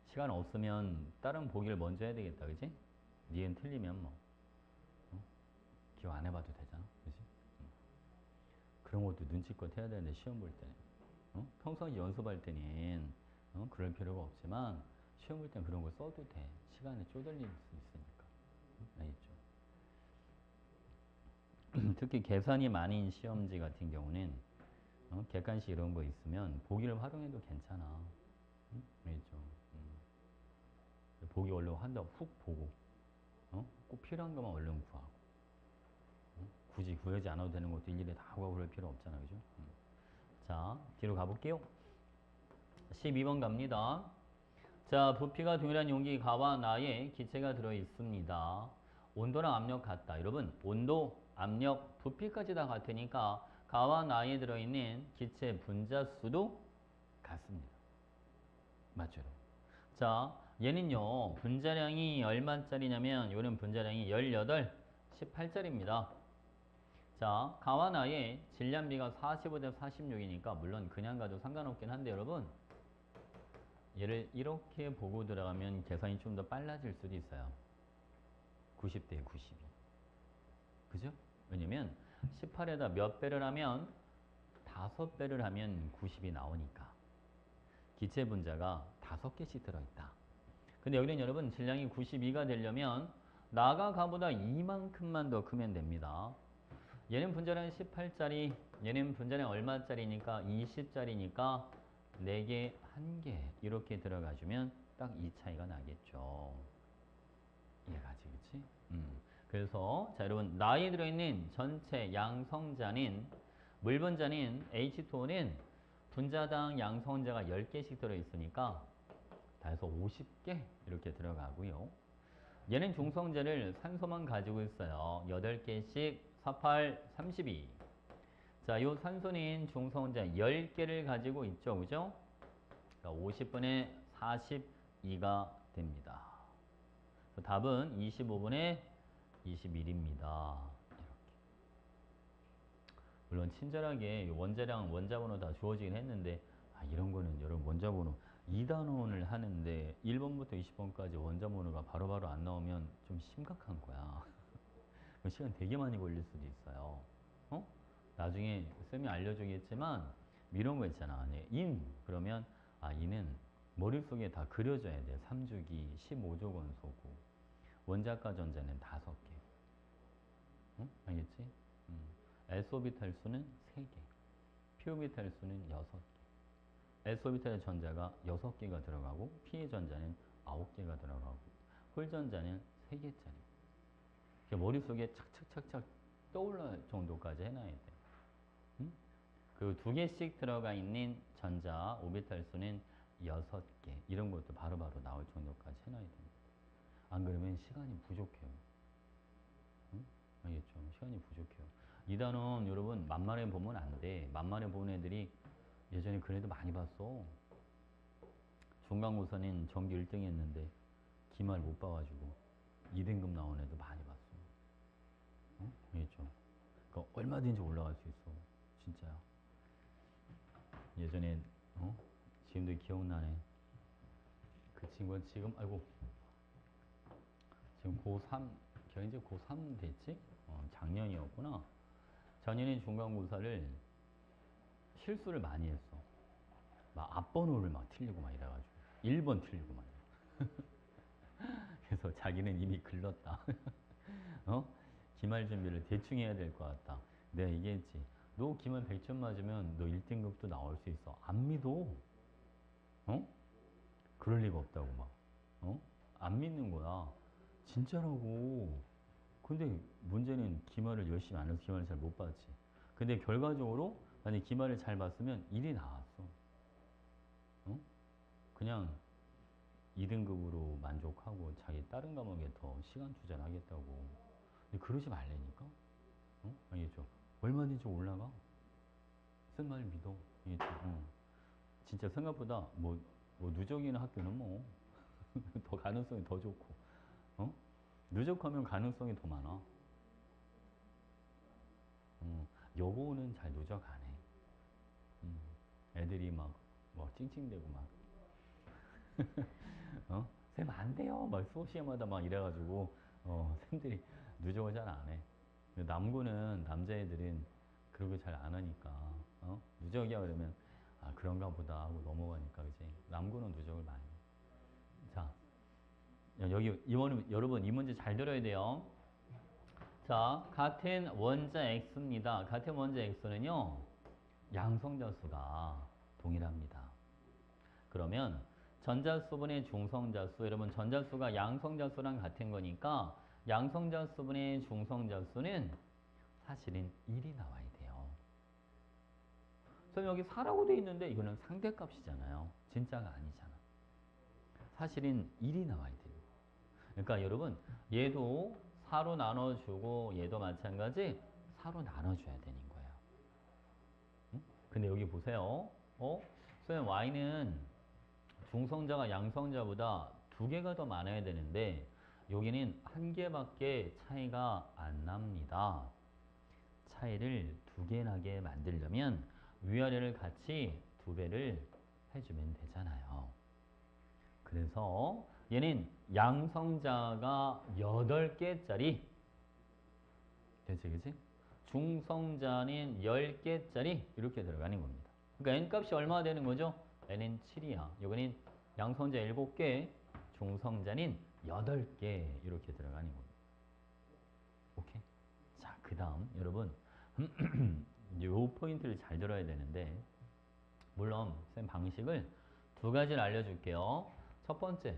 시간 없으면 다른 보기를 먼저 해야 되겠다, 그지? 니은 틀리면 뭐 기억 안 해봐도 되잖아, 그지? 그런 것도 눈치껏 해야 되는데 시험 볼 때는 평소에 연습할 때는 그럴 필요가 없지만 시험 볼 때는 그런 거 써도 돼. 시간에 쪼들릴 수 있으니까. 알겠죠? 특히 계산이 많은 시험지 같은 경우는 객관식 이런 거 있으면 보기를 활용해도 괜찮아. 알겠죠? 보기 얼른 한다고 훅 보고 꼭 필요한 것만 얼른 구하고 굳이 구하지 않아도 되는 것도 일일이 다 구하고 그럴 필요 없잖아, 그죠? 자, 뒤로 가볼게요. 12번 갑니다. 자, 부피가 동일한 용기 가와 나에 기체가 들어있습니다. 온도랑 압력 같다. 여러분, 온도, 압력, 부피까지 다 같으니까 가와 나에 들어있는 기체 분자수도 같습니다. 맞죠? 자, 얘는요, 분자량이 얼마짜리냐면, 요는 분자량이 18, 18짜리입니다. 자, 가와 나의 질량비가 45대 46이니까, 물론 그냥 가도 상관없긴 한데, 여러분, 얘를 이렇게 보고 들어가면 계산이 좀 더 빨라질 수도 있어요. 90대 92. 그죠? 왜냐면 18에다 몇 배를 하면 5배를 하면 90이 나오니까. 기체 분자가 5개씩 들어있다. 근데 여기는 여러분 질량이 92가 되려면 나가 가보다 이만큼만 더 크면 됩니다. 얘는 분자량 18짜리, 얘는 분자량 얼마짜리니까 20짜리니까 4개, 1개 이렇게 들어가주면 딱 이 차이가 나겠죠. 이해가지, 그치? 그래서 자 여러분 나에 들어있는 전체 양성자는 물 분자는 H2O는 분자당 양성자가 10개씩 들어있으니까 다 해서 50개 이렇게 들어가고요. 얘는 중성자를 산소만 가지고 있어요. 8개씩 48, 32. 자, 요 산소는 중성자 10개를 가지고 있죠. 그죠? 그러니까 50분의 42가 됩니다. 답은 25분의 21입니다. 이렇게. 물론 친절하게 원자량, 원자번호 다 주어지긴 했는데 이런 거는 여러분 원자번호 2단원을 하는데 1번부터 20번까지 원자번호가 바로바로 안 나오면 좀 심각한 거야. 시간 되게 많이 걸릴 수도 있어요. 나중에 쌤이 알려주겠지만 이런 거 있잖아. 그러면 인은 머릿속에 다 그려져야 돼. 3주기 15조 원소고 원자가 전자는 5개. 알겠지? S오비탈 수는 3개. P오비탈 수는 6개. S오비탈의 전자가 6개가 들어가고 P의 전자는 9개가 들어가고 홀 전자는 3개짜리. 머릿속에 착착착착 떠올라 정도까지 해놔야 돼. 그 2개씩 들어가 있는 전자 오비탈 수는 6개. 이런 것도 바로바로 나올 정도까지 해놔야 됩니다. 안 그러면 시간이 부족해요. 알겠죠? 시간이 부족해요. 이 단원 여러분 만만해 보면 안 돼. 만만해 보는 애들이 예전에 그래도 많이 봤어. 중간고사는 전교 1등 했는데 기말 못 봐가지고 2등급 나온 애도 많이 봤어. 알겠죠? 그러니까 얼마든지 올라갈 수 있어. 진짜야. 예전에 지금도 기억나네. 그 친구는 지금 지금 고3 걔 이제 고3 됐지? 작년이었구나. 작년에 중간고사를 실수를 많이 했어. 막 앞번호를 막 틀리고 막 이래가지고 1번 틀리고 막 그래서 자기는 이미 글렀다. 기말 준비를 대충 해야 될 것 같다. 내가 얘기했지. 너 기말 100점 맞으면 너 1등급도 나올 수 있어. 안 믿어. 그럴 리가 없다고 막. 안 믿는 거야. 진짜라고. 근데 문제는 기말을 열심히 안 해서 기말을 잘 못 봤지. 근데 결과적으로 만약 기말을 잘 봤으면 1이 나왔어. 그냥 2등급으로 만족하고 자기 다른 과목에 더 시간 투자를 하겠다고. 근데 그러지 말라니까? 알겠죠? 얼마든지 올라가. 쓴 말 믿어. 알겠죠? 진짜 생각보다 뭐 누적이는 학교는 뭐 더 가능성이 더 좋고. 어? 누적하면 가능성이 더 많아. 여고는 잘 누적 안 해. 애들이 막, 뭐, 찡찡대고 막, 쌤 안 돼요. 막 수업 시간마다 막 이래가지고, 쌤들이 누적을 잘 안 해. 근데 남고는, 남자애들은 그런 거 잘 안 하니까, 누적이야 그러면, 아, 그런가 보다 하고 넘어가니까, 그지? 남고는 누적을 많이 해. 자, 여기, 여러분, 이 문제 잘 들어야 돼요. 자, 같은 원자 x입니다. 같은 원자 x는요, 양성자 수가 동일합니다. 그러면 전자수분의 중성자 수, 여러분 전자수가 양성자 수랑 같은 거니까 양성자 수분의 중성자 수는 사실은 1이 나와야 돼요. 그럼 여기 4라고 돼 있는데 이거는 상대값이잖아요. 진짜가 아니잖아. 사실은 1이 나와야 돼요. 그러니까 여러분 얘도 4로 나눠주고 얘도 마찬가지 4로 나눠줘야 되는 거예요. 응? 근데 여기 보세요. 선생님 y는 중성자가 양성자보다 2개가 더 많아야 되는데 여기는 1개밖에 차이가 안 납니다. 차이를 2개 나게 만들려면 위아래를 같이 2배를 해주면 되잖아요. 그래서 얘는 양성자가 8개짜리 되지 그치? 중성자는 10개짜리 이렇게 들어가는 겁니다. 그러니까 n값이 얼마나 되는 거죠? n은 7이야. 여기는 양성자 7개, 중성자는 8개 이렇게 들어가는 겁니다. 오케이? 자, 그 다음 여러분 요 포인트를 잘 들어야 되는데 물론 쌤 방식을 2가지를 알려줄게요. 첫 번째,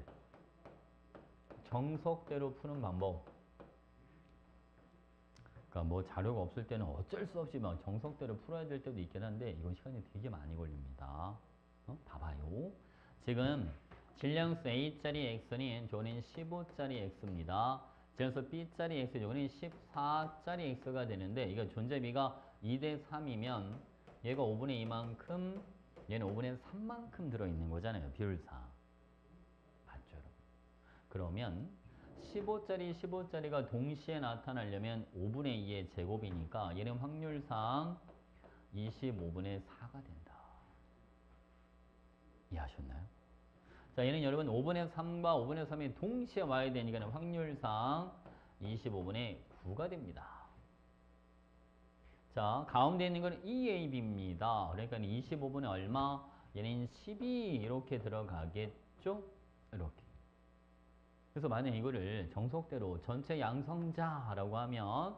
정석대로 푸는 방법. 그러니까 뭐 자료가 없을 때는 어쩔 수 없이 막 정석대로 풀어야 될 때도 있긴 한데 이건 시간이 되게 많이 걸립니다. 봐봐요. 지금 질량수 A짜리 X는 저는 15짜리 X입니다. 질량수 B짜리 X 저는 14짜리 X가 되는데 이거 존재비가 2대 3이면 얘가 5분의 2만큼 얘는 5분의 3만큼 들어있는 거잖아요. 비율상. 맞죠? 여러분? 그러면 15짜리가 동시에 나타나려면 5분의 2의 제곱이니까 얘는 확률상 25분의 4가 된다. 이해하셨나요? 자, 얘는 여러분 5분의 3과 5분의 3이 동시에 와야 되니까 확률상 25분의 9가 됩니다. 자, 가운데 있는 건 EAB입니다. 그러니까 25분의 얼마? 얘는 12 이렇게 들어가겠죠? 이렇게. 그래서 만약 이거를 정석대로 전체 양성자라고 하면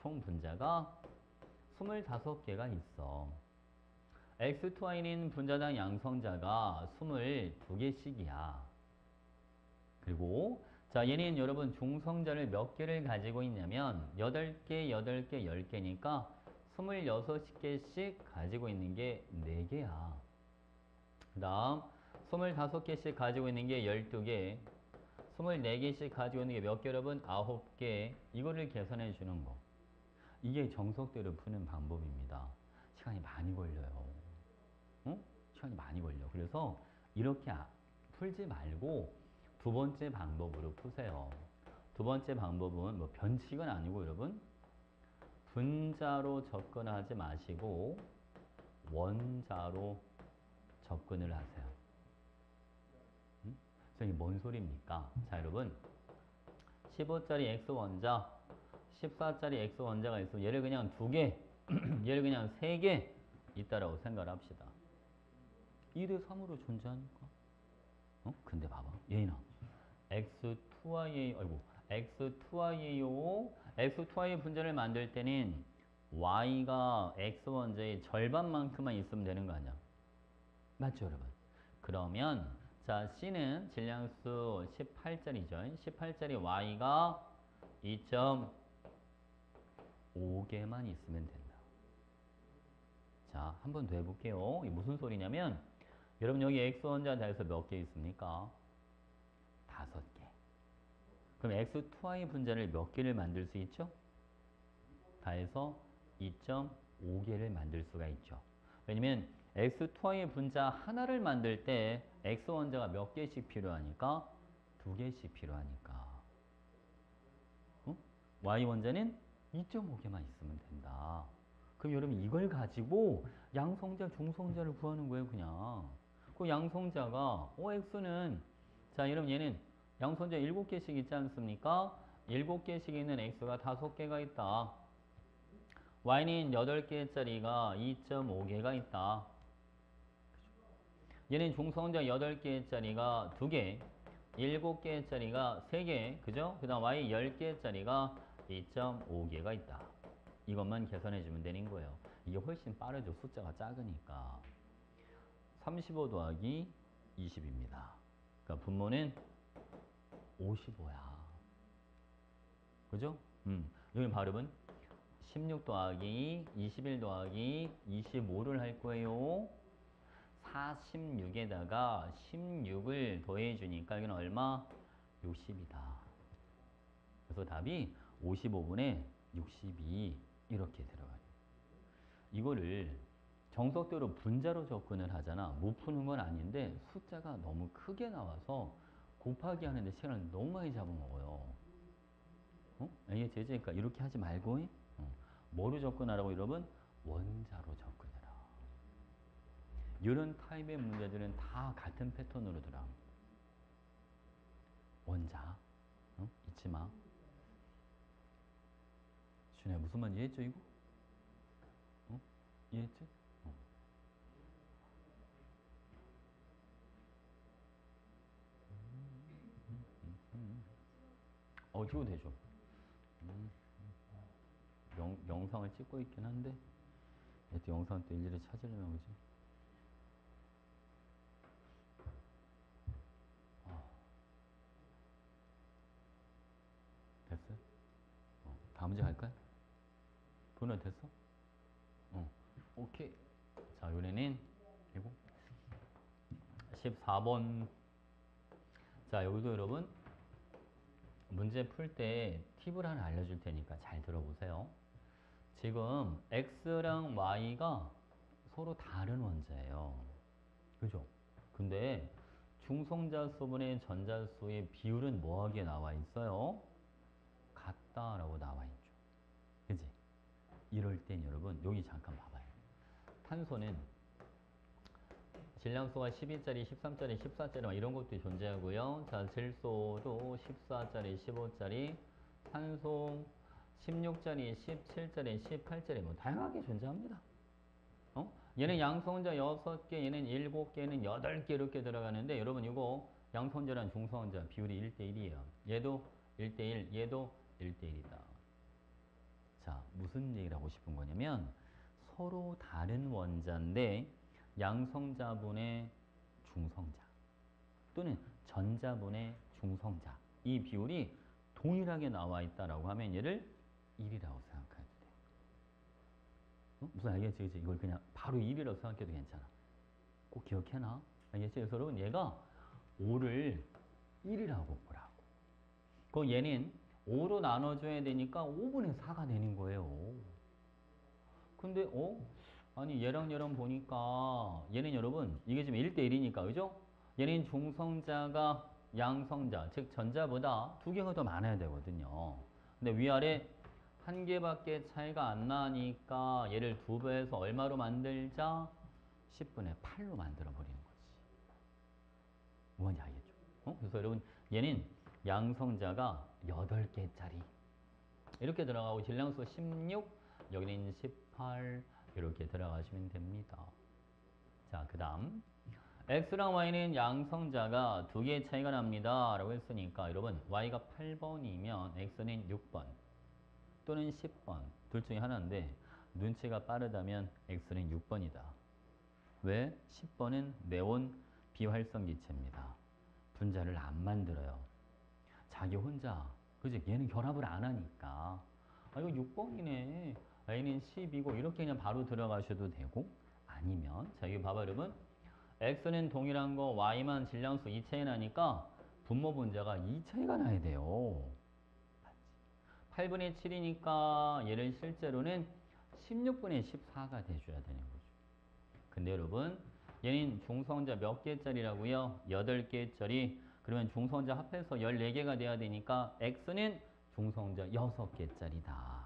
총 분자가 25개가 있어. X2Y는 분자당 양성자가 22개씩이야. 그리고 자 얘는 여러분 중성자를 몇 개를 가지고 있냐면 8개, 8개, 10개니까 26개씩 가지고 있는 게 4개야. 그 다음 25개씩 가지고 있는 게 12개, 24개씩 가지고 있는 게 몇 개 여러분? 9개. 이거를 계산해 주는 거. 이게 정석대로 푸는 방법입니다. 시간이 많이 걸려요. 시간이 많이 걸려. 그래서 이렇게 풀지 말고 2번째 방법으로 푸세요. 2번째 방법은 뭐 변칙은 아니고 여러분 분자로 접근하지 마시고 원자로 접근을 하세요. 선생님 뭔 소리입니까? 자 여러분 15짜리 X원자 14짜리 X원자가 있으면 얘를 그냥 2개 얘를 그냥 3개 있다라고 생각을 합시다. 2대 3으로 존재하니까. 근데 봐봐 얘는 X2YA X2YA요. X2Y 분자를 만들 때는 Y가 X원자의 절반만큼만 있으면 되는 거 아니야? 맞죠 여러분? 그러면 자 C는 질량수 18짜리죠. 18짜리 Y가 2.5개만 있으면 된다. 자, 한 번 더 해볼게요. 이게 무슨 소리냐면 여러분 여기 X원자 다 해서 몇 개 있습니까? 5개. 그럼 X2Y 분자를 몇 개를 만들 수 있죠? 다 해서 2.5개를 만들 수가 있죠. 왜냐면 X2Y 분자 하나를 만들 때 X원자가 몇 개씩 필요하니까 2개씩 필요하니까. 어? y 원자는 2.5개만 있으면 된다. 그럼 여러분 이걸 가지고 양성자, 중성자를 구하는 거예요, 그냥. 그 양성자가 x는 자, 여러분 얘는 양성자 7개씩 있지 않습니까? 7개씩 있는 x가 5개가 있다. y는 8개짜리가 2.5개가 있다. 얘는 중성자 8개짜리가 2개, 7개짜리가 3개, 그죠? 그 다음 y 10개짜리가 2.5개가 있다. 이것만 계산해주면 되는 거예요. 이게 훨씬 빠르죠. 숫자가 작으니까. 35 더하기 20입니다. 그러니까 분모는 55야. 그죠? 여기 발음은 16 더하기 21 더하기 25를 할 거예요. 46에다가 16을 더해주니까 이건 얼마? 60이다. 그래서 답이 55분의 62 이렇게 들어가요. 이거를 정석대로 분자로 접근을 하잖아. 못 푸는 건 아닌데 숫자가 너무 크게 나와서 곱하기 하는데 시간을 너무 많이 잡아먹어요. 알겠지? 그러니까 이렇게 하지 말고 뭐로 접근하라고 여러분? 원자로 접근해라. 이런 타입의 문제들은 다 같은 패턴으로 들어갑니다. 원자 잊지 마. 준혜야 무슨 말인지 이해했죠 이거? 이해했지? 지워도 되죠. 영상을 찍고 있긴 한데 또 영상 또 일일이 찾으려면 그지? 됐어? 다음 문제 갈까요? 분원 됐어? 오케이. 자, 요래는 그리고 14번. 자, 여기도 여러분 문제 풀 때 팁을 하나 알려줄 테니까 잘 들어보세요. 지금 x랑 y가 서로 다른 원자예요. 그죠? 근데 중성자수분의 전자수의 비율은 뭐하게 나와 있어요? 같다라고 나와 있죠. 그지? 이럴 땐 여러분 여기 잠깐 봐봐요. 탄소는 질량수가 12짜리, 13짜리, 14짜리 이런 것도 존재하고요. 자, 질소도 14짜리, 15짜리, 산소 16짜리, 17짜리, 18짜리 뭐 다양하게 존재합니다. 얘는 양성자 6개, 얘는 7개, 는 8개 이렇게 들어가는데 여러분 이거 양성자랑 중성자 비율이 1대1이에요. 얘도 1대1, 얘도 1대1이다. 자, 무슨 얘기를 하고 싶은 거냐면 서로 다른 원자인데 양성자분의 중성자 또는 전자분의 중성자 이 비율이 동일하게 나와 있다라고 하면 얘를 1이라고 생각해도 돼. 무슨 알겠지? 그치? 이걸 그냥 바로 1이라고 생각해도 괜찮아. 꼭 기억해놔. 알겠지? 그래서 여러분 얘가 5를 1이라고 보라고. 그 얘는 5로 나눠줘야 되니까 5분의 4가 되는 거예요. 근데 아니 얘랑 보니까 얘는 여러분 이게 지금 1대1이니까 그죠? 얘는 중성자가 양성자 즉 전자보다 2개가 더 많아야 되거든요. 근데 위아래 1개밖에 차이가 안 나니까 얘를 2배해서 얼마로 만들자? 10분의 8로 만들어 버리는 거지. 뭔지 알겠죠? 그래서 여러분 얘는 양성자가 8개짜리 이렇게 들어가고 질량수 16 여기는 18 이렇게 들어가시면 됩니다. 자, 그 다음 x랑 y는 양성자가 2개의 차이가 납니다 라고 했으니까 여러분 y가 8번이면 x는 6번 또는 10번 둘 중에 하나인데 눈치가 빠르다면 x는 6번이다. 왜? 10번은 네온 비활성기체입니다. 분자를 안 만들어요. 자기 혼자 그지? 얘는 결합을 안 하니까 이거 6번이네. A는 10이고 이렇게 그냥 바로 들어가셔도 되고 아니면 자 여기 봐봐 여러분 X는 동일한 거 Y만 질량수 2 차이 나니까 분모 분자가 2 차이가 나야 돼요. 8분의 7이니까 얘를 실제로는 16분의 14가 돼줘야 되는 거죠. 근데 여러분 얘는 중성자 몇 개짜리라고요? 8개짜리. 그러면 중성자 합해서 14개가 돼야 되니까 x는 중성자 6개짜리다.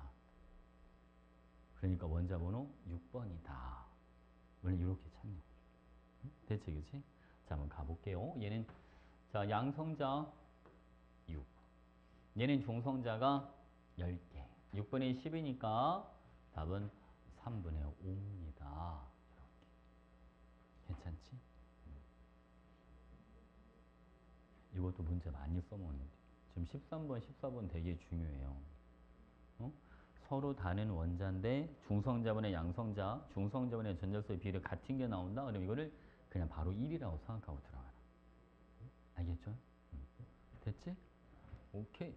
그러니까 원자번호 6번이다. 원래 이렇게 찾는 거죠. 됐지, 그치? 자, 한번 가볼게요. 얘는, 자, 양성자 6. 얘는 중성자가 10개. 6분의 10이니까 답은 3분의 5입니다. 괜찮지? 이것도 문제 많이 써먹는데. 지금 13번, 14번 되게 중요해요. 어? 서로 다른 원자인데 중성자분의 양성자, 중성자분의 전자수의 비율이 같은 게 나온다? 그럼 이거를 그냥 바로 1이라고 생각하고 들어가라. 알겠죠? 됐지? 오케이.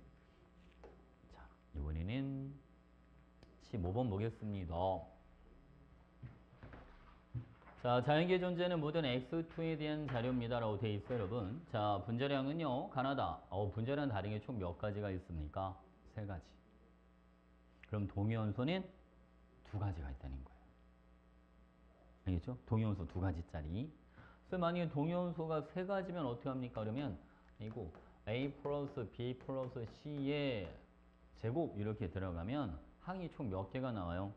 자, 이번에는 15번 보겠습니다. 자, 자연계 존재는 모든 X2에 대한 자료입니다. 라고 되어 있어요, 여러분. 자, 분자량은요, 가나다. 분자량 다른 게 총 몇 가지가 있습니까? 3가지. 그럼 동위원소는 2가지가 있다는 거예요. 알겠죠? 동위원소 2가지짜리. 그래서 만약에 동위원소가 3가지면 어떻게 합니까? 그러면 이거 A 플러스 B 플러스 C의 제곱 이렇게 들어가면 항이 총 몇 개가 나와요?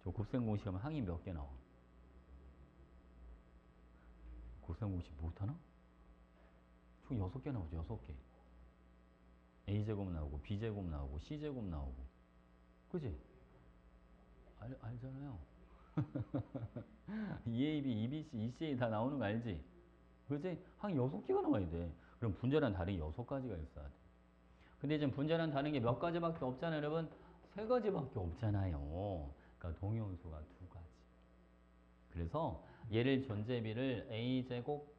저 곱셈 공식하면 항이 몇 개 나와? 곱셈 공식 못하나? 총 6개 나오죠, 6개. A제곱 나오고, B제곱 나오고, C제곱 나오고. 그지? 알잖아요. EAB, EBC, ECA 다 나오는 거 알지? 그지? 항 6개가 나와야 돼. 그럼 분자량 다른 게 6가지가 있어야 돼. 근데 지금 분자량 다른 게 몇 가지밖에 없잖아요, 여러분? 3가지밖에 없잖아요. 그러니까 동위원소가 2가지. 그래서 얘를 존재비를 A제곱,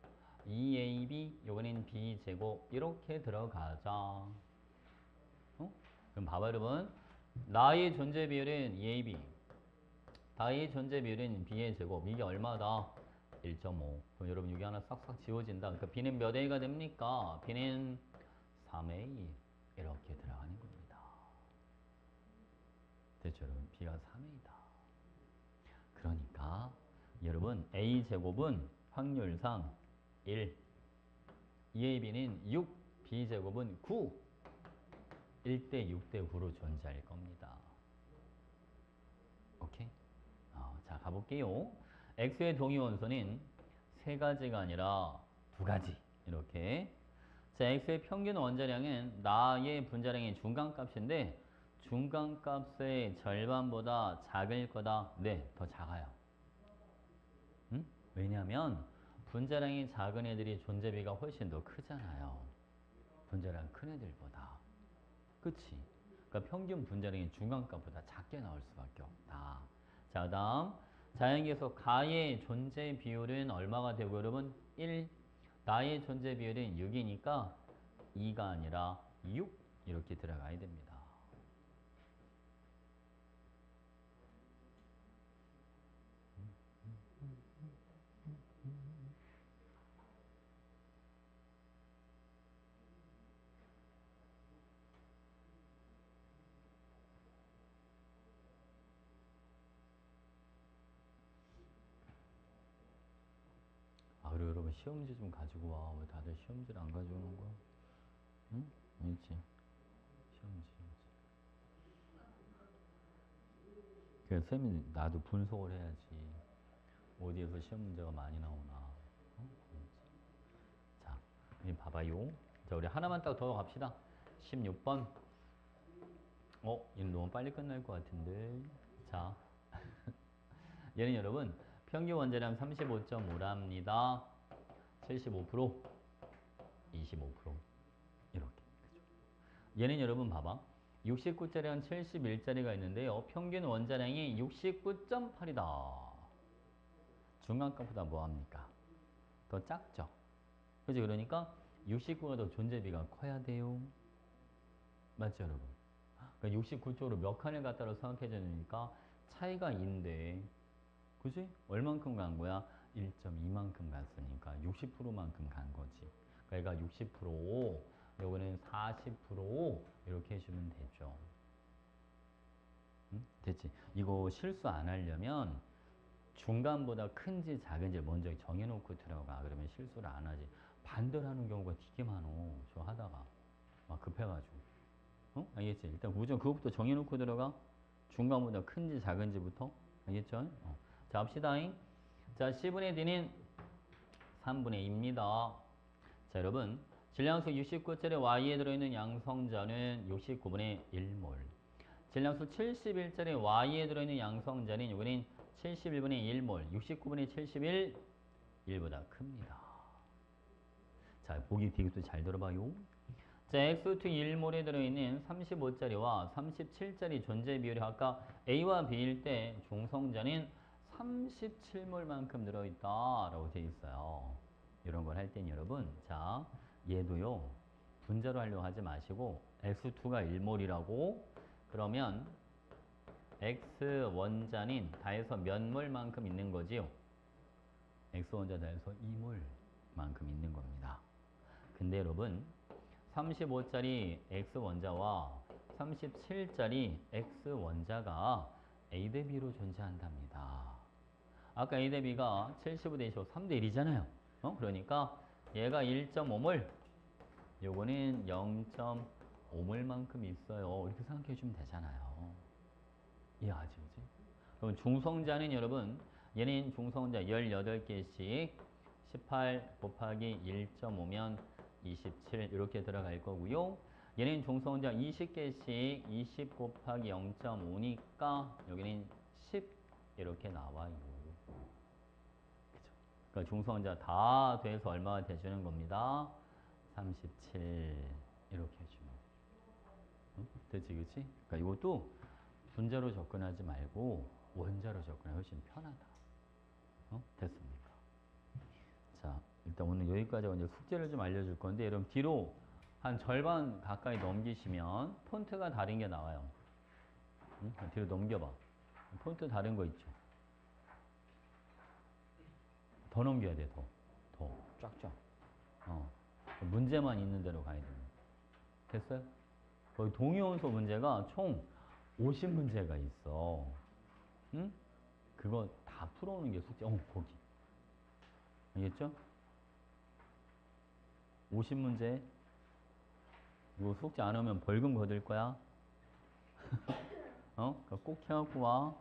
EAB, 요거는 B제곱 이렇게 들어가자. 그럼 봐봐 여러분. 나의 존재 비율은 EAB. 나의 존재 비율은 B의 제곱. 이게 얼마다? 1.5. 그럼 여러분 여기 하나 싹싹 지워진다. 그러니까 B는 몇 A가 됩니까? B는 3A. 이렇게 들어가는 겁니다. 됐죠 여러분? B가 3A다. 그러니까 여러분 A제곱은 확률상 1. EAB는 6. B제곱은 9. 1대 6대 9로 존재할 겁니다. 오케이? 자, 가볼게요. X의 동위원소는 3가지가 아니라 2가지. 이렇게. 자, X의 평균 원자량은 나의 분자량의 중간값인데 중간값의 절반보다 작을 거다. 네, 더 작아요. 응? 왜냐하면 분자량이 작은 애들이 존재비가 훨씬 더 크잖아요. 분자량 큰 애들보다. 그치? 그러니까 평균 분자량이 중간값보다 작게 나올 수밖에 없다. 자, 다음 자연계에서 가의 존재 비율은 얼마가 되고 여러분? 1. 나의 존재 비율은 6이니까 2가 아니라 6 이렇게 들어가야 됩니다. 그리고 여러분 시험지 좀 가지고 와. 왜 다들 시험지를 안 가져오는 거야? 응? 있지. 시험지. 그래서 쌤이 나도 분석을 해야지. 어디에서 시험 문제가 많이 나오나. 자, 여기 봐봐요. 자, 우리 하나만 딱 더 갑시다. 16번. 얘는 너무 빨리 끝날 것 같은데. 자, 얘는 여러분 평균 원자량 35.5랍니다. 75%, 25% 이렇게. 얘는 여러분 봐봐. 69짜리랑 71짜리가 있는데요. 평균 원자량이 69.8이다. 중간값보다 뭐합니까? 더 작죠? 그죠? 그러니까 69가 더 존재비가 커야 돼요. 맞죠, 여러분? 그러니까 69쪽으로 몇 칸을 갖다로 생각해 주니까 차이가 있는데, 그지? 얼만큼 간 거야? 1.2만큼 갔으니까 60%만큼 간 거지. 그러니까 60%, 요거는 40% 이렇게 해주면 되죠. 응? 됐지? 이거 실수 안 하려면 중간보다 큰지 작은지 먼저 정해놓고 들어가. 그러면 실수를 안 하지. 반대로 하는 경우가 되게 많어. 저 하다가. 막 급해가지고. 어? 알겠지? 일단 우선 그것부터 정해놓고 들어가. 중간보다 큰지 작은지부터. 알겠죠? 자, 합시다잉. 자, C분의 D는 3분의 2입니다. 자, 여러분. 질량수 69짜리 Y에 들어있는 양성자는 69분의 1몰. 질량수 71짜리 Y에 들어있는 양성자는 요거는 71분의 1몰. 69분의 71, 1보다 큽니다. 자, 보기 되게 잘 들어봐요. 자, X2 1몰에 들어있는 35짜리와 37짜리 존재 비율이 아까 A와 B일 때 중성자는 37몰만큼 들어있다라고 되어 있어요. 이런 걸 할 땐 여러분, 자, 얘도요, 분자로 하려고 하지 마시고 X2가 1몰이라고 그러면 X 원자는 다해서 몇 몰만큼 있는 거지요? X 원자 다해서 2몰만큼 있는 겁니다. 근데 여러분, 35짜리 X원자와 37짜리 X원자가 A 대 B로 존재한답니다. 아까 A 대 B가 75대 25, 3대 1이잖아요. 그러니까 얘가 1.5몰, 요거는 0.5몰만큼 있어요. 이렇게 생각해 주면 되잖아요. 이해하지, 그지? 그럼 중성자는 여러분, 얘는 중성자 18개씩 18 곱하기 1.5면 27 이렇게 들어갈 거고요. 얘는 중성자 20개씩 20 곱하기 0.5니까 여기는 10 이렇게 나와요. 그죠? 그러니까 중성자 다 돼서 얼마가 돼주는 겁니다. 37 이렇게 해주면 응? 됐지, 그치? 그러니까 이것도 분자로 접근하지 말고 원자로 접근하면 훨씬 편하다. 됐습니까? 자, 일단 오늘 여기까지 이제 숙제를 좀 알려줄 건데, 여러분 뒤로 한 절반 가까이 넘기시면 폰트가 다른 게 나와요. 응? 뒤로 넘겨봐. 폰트 다른 거 있죠? 더 넘겨야 돼, 더. 쫙쫙. 문제만 있는 대로 가야 됩니다. 됐어요? 거기 동위원소 문제가 총 50문제가 있어. 응? 그거 다 풀어오는 게 숙제. 거기. 알겠죠? 50문제. 이거 숙제 안 하면 벌금 거둘 거야. 그거 꼭 해갖고 와.